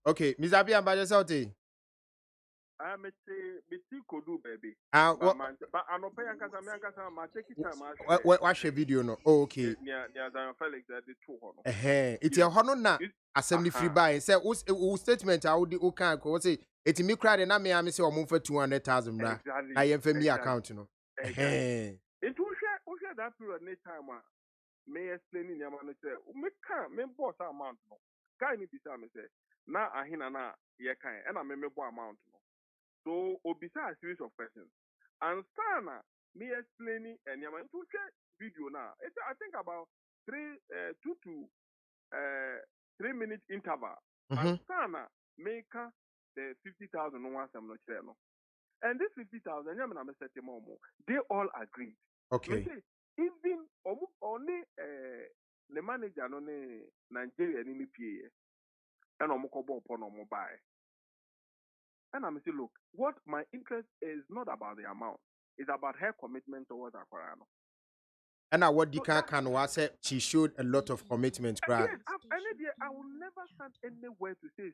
Okay, Miss Apia Mbaje Sauti. I may say, Kodu baby. What? But I don't pay Ankasa, my take it time. Watch a video no. Oh, okay. Near Zion Felix, the two honor. It's a honor na. Assembly free buy. Say, who statement I would do can go say. It's me cry and I may say, I'm for 200,000 bra. I am for me account, you know. It will share that period next time. May explain in your man say, me boss amount. Can you be say, na ahina na ye kan, and I may me amount. So, obisa a series of questions. And Sana, me explaining and you to share video now. It's I think about 2 to 3 minute interval. And Sana make the 50,000 no one some not no. And this 50,000, they all agreed. Okay. Even only the manager no Nigeria ni PA and omokobo upon mobile. And I'm saying, look, what my interest is not about the amount, it's about her commitment towards Aquarano. And what Dika can was say she showed a lot of commitment, right? Yes, I will never stand anywhere to say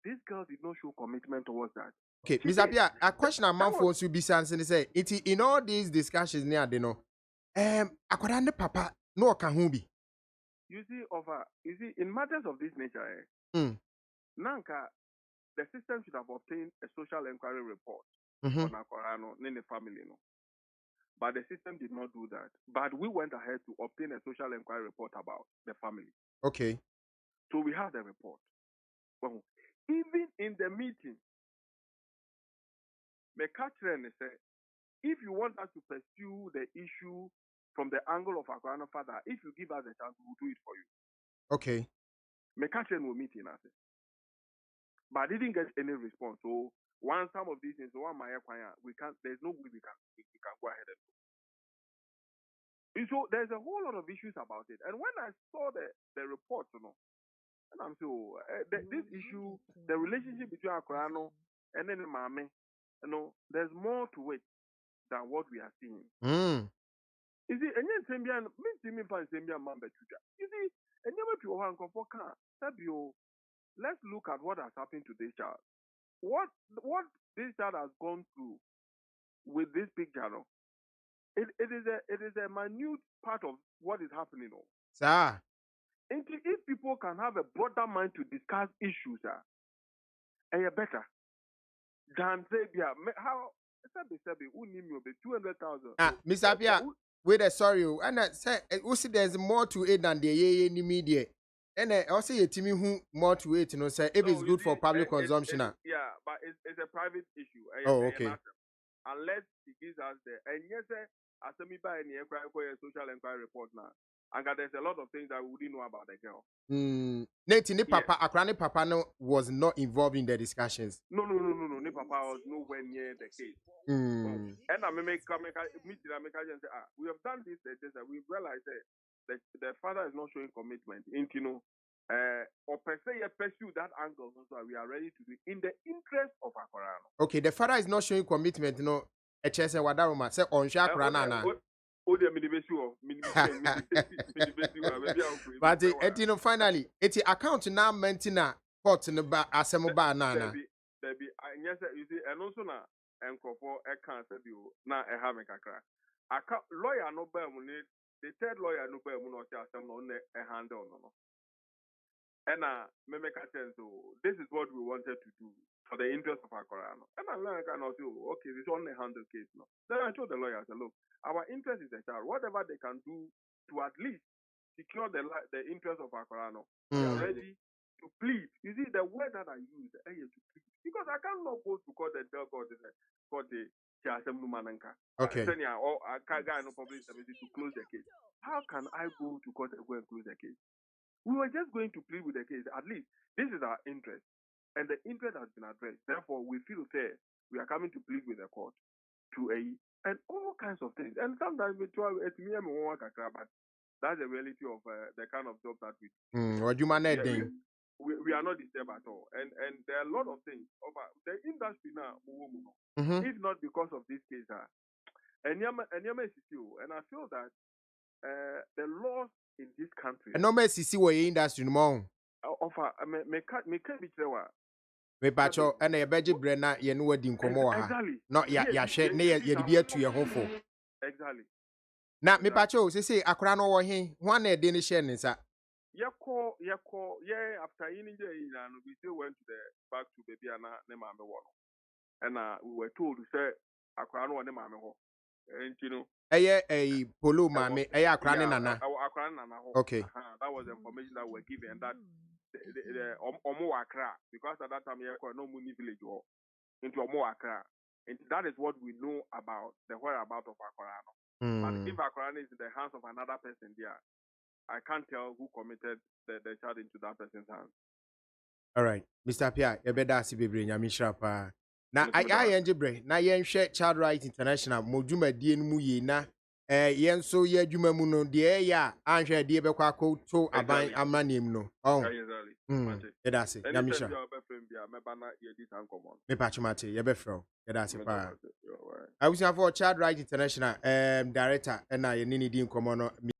this girl did not show commitment towards that. Okay, Miss Apia, a question among phones will be answering say it in all these discussions near they know. Aquarano papa no kahubi. You see, in matters of this nature, Nanka. The system should have obtained a social inquiry report on Akorano in the family. No? But the system did not do that. But we went ahead to obtain a social inquiry report about the family. Okay. So we have the report. Well, even in the meeting, McCartney said, if you want us to pursue the issue from the angle of Akorano father, if you give us a chance, we will do it for you. Okay. McCartney will meet in us. But I didn't get any response. So once some of these things, we can't. There's no way we can go ahead and do. And so there's a whole lot of issues about it. And when I saw the report, and I'm so this issue, the relationship between Akorano and then Mame, there's more to it than what we are seeing. You see, and then Sembian, me find Sembian Mamba Chuja. You see, and never to one comfort car, Sabio. Let's look at what has happened to this child. What this child has gone through with this picture. It is a minute part of what is happening. Sir. If people can have a broader mind to discuss issues, and better than say, how who need me 200,000. Miss Apia, wait, sorry, and I say, there's more to it than the media. And also a team who more to it, say if it's good for public consumption. Yeah, but it's a private issue. Oh, okay. Unless he gives us the and yes, as me by any social inquiry report now. And there's a lot of things that we didn't know about the girl. Nate, Papa, Akrani Papa no, was not involved in the discussions. No. Ni Papa was nowhere near the case. And I make meet and say, we have done this, and we realized that the father is not showing commitment. Or per se pursue that angle, so we are ready to do in the interest of Akorano. Okay, the father is not showing commitment, no. HS Wadaruma say on Shakrana. But finally, it's account now mentina court in the assemble nana. Baby, yes, you see, and also now, and for a cancer you now a having a crack. Lawyer no bear the third lawyer no bear no on a handle no. And me make a sense. So this is what we wanted to do for the interest of Akorano. And I learned and I say, okay, this is only 100 case now. Then I told the lawyer, I said, look, our interest is the child. Whatever they can do to at least secure the interest of Akorano, we are ready to plead. You see, the word that I use, to plead. Because I cannot go to court and tell God the okay. Or I can't get no public to close the case. How can I go to court and go and close the case? We were just going to plead with the case. At least this is our interest. And the interest has been addressed. Therefore, we feel fair. We are coming to plead with the court to and all kinds of things. And sometimes we try but that's the reality of the kind of job that we do. What you manage? We are not disturbed at all. And there are a lot of things. The industry now, if not because of this case, and I feel that the laws in this country. No me sisi wo industry no mo. Offer me can't be clear. Me pacho na ye beje bre na ye no wadi nkomo wa ha. No ya hwe na ye de bi atu ye hofo. Exactly. Na me pacho sisi akora no wo he, ho na e de ni share ni sa. Yako after we still went to the back to baby and ne mame wo no. And we were told to say akora no ne mame ho. And you know a polo mame akra ne nana. Okay. That was the information that were given that the Omo Accra, because at that time you no money village or into Omo Accra. And that is what we know about the whereabouts of Akorano. But if Akorano is in the hands of another person there, I can't tell who committed the child into that person's hands. All right, Mr. Pia, you better see baby nyamishra pa. Na I enjebre na yen hwe Child Rights International moduma die no mu yi na yen so ye adwuma mu no de ya anhwe de be kwa ko to aban amanem no. Oh. Yeda se nyamishra. Me pa chumate ye be fro. Yeda se pa. I was for Child Rights International director na ye ni di nkomo no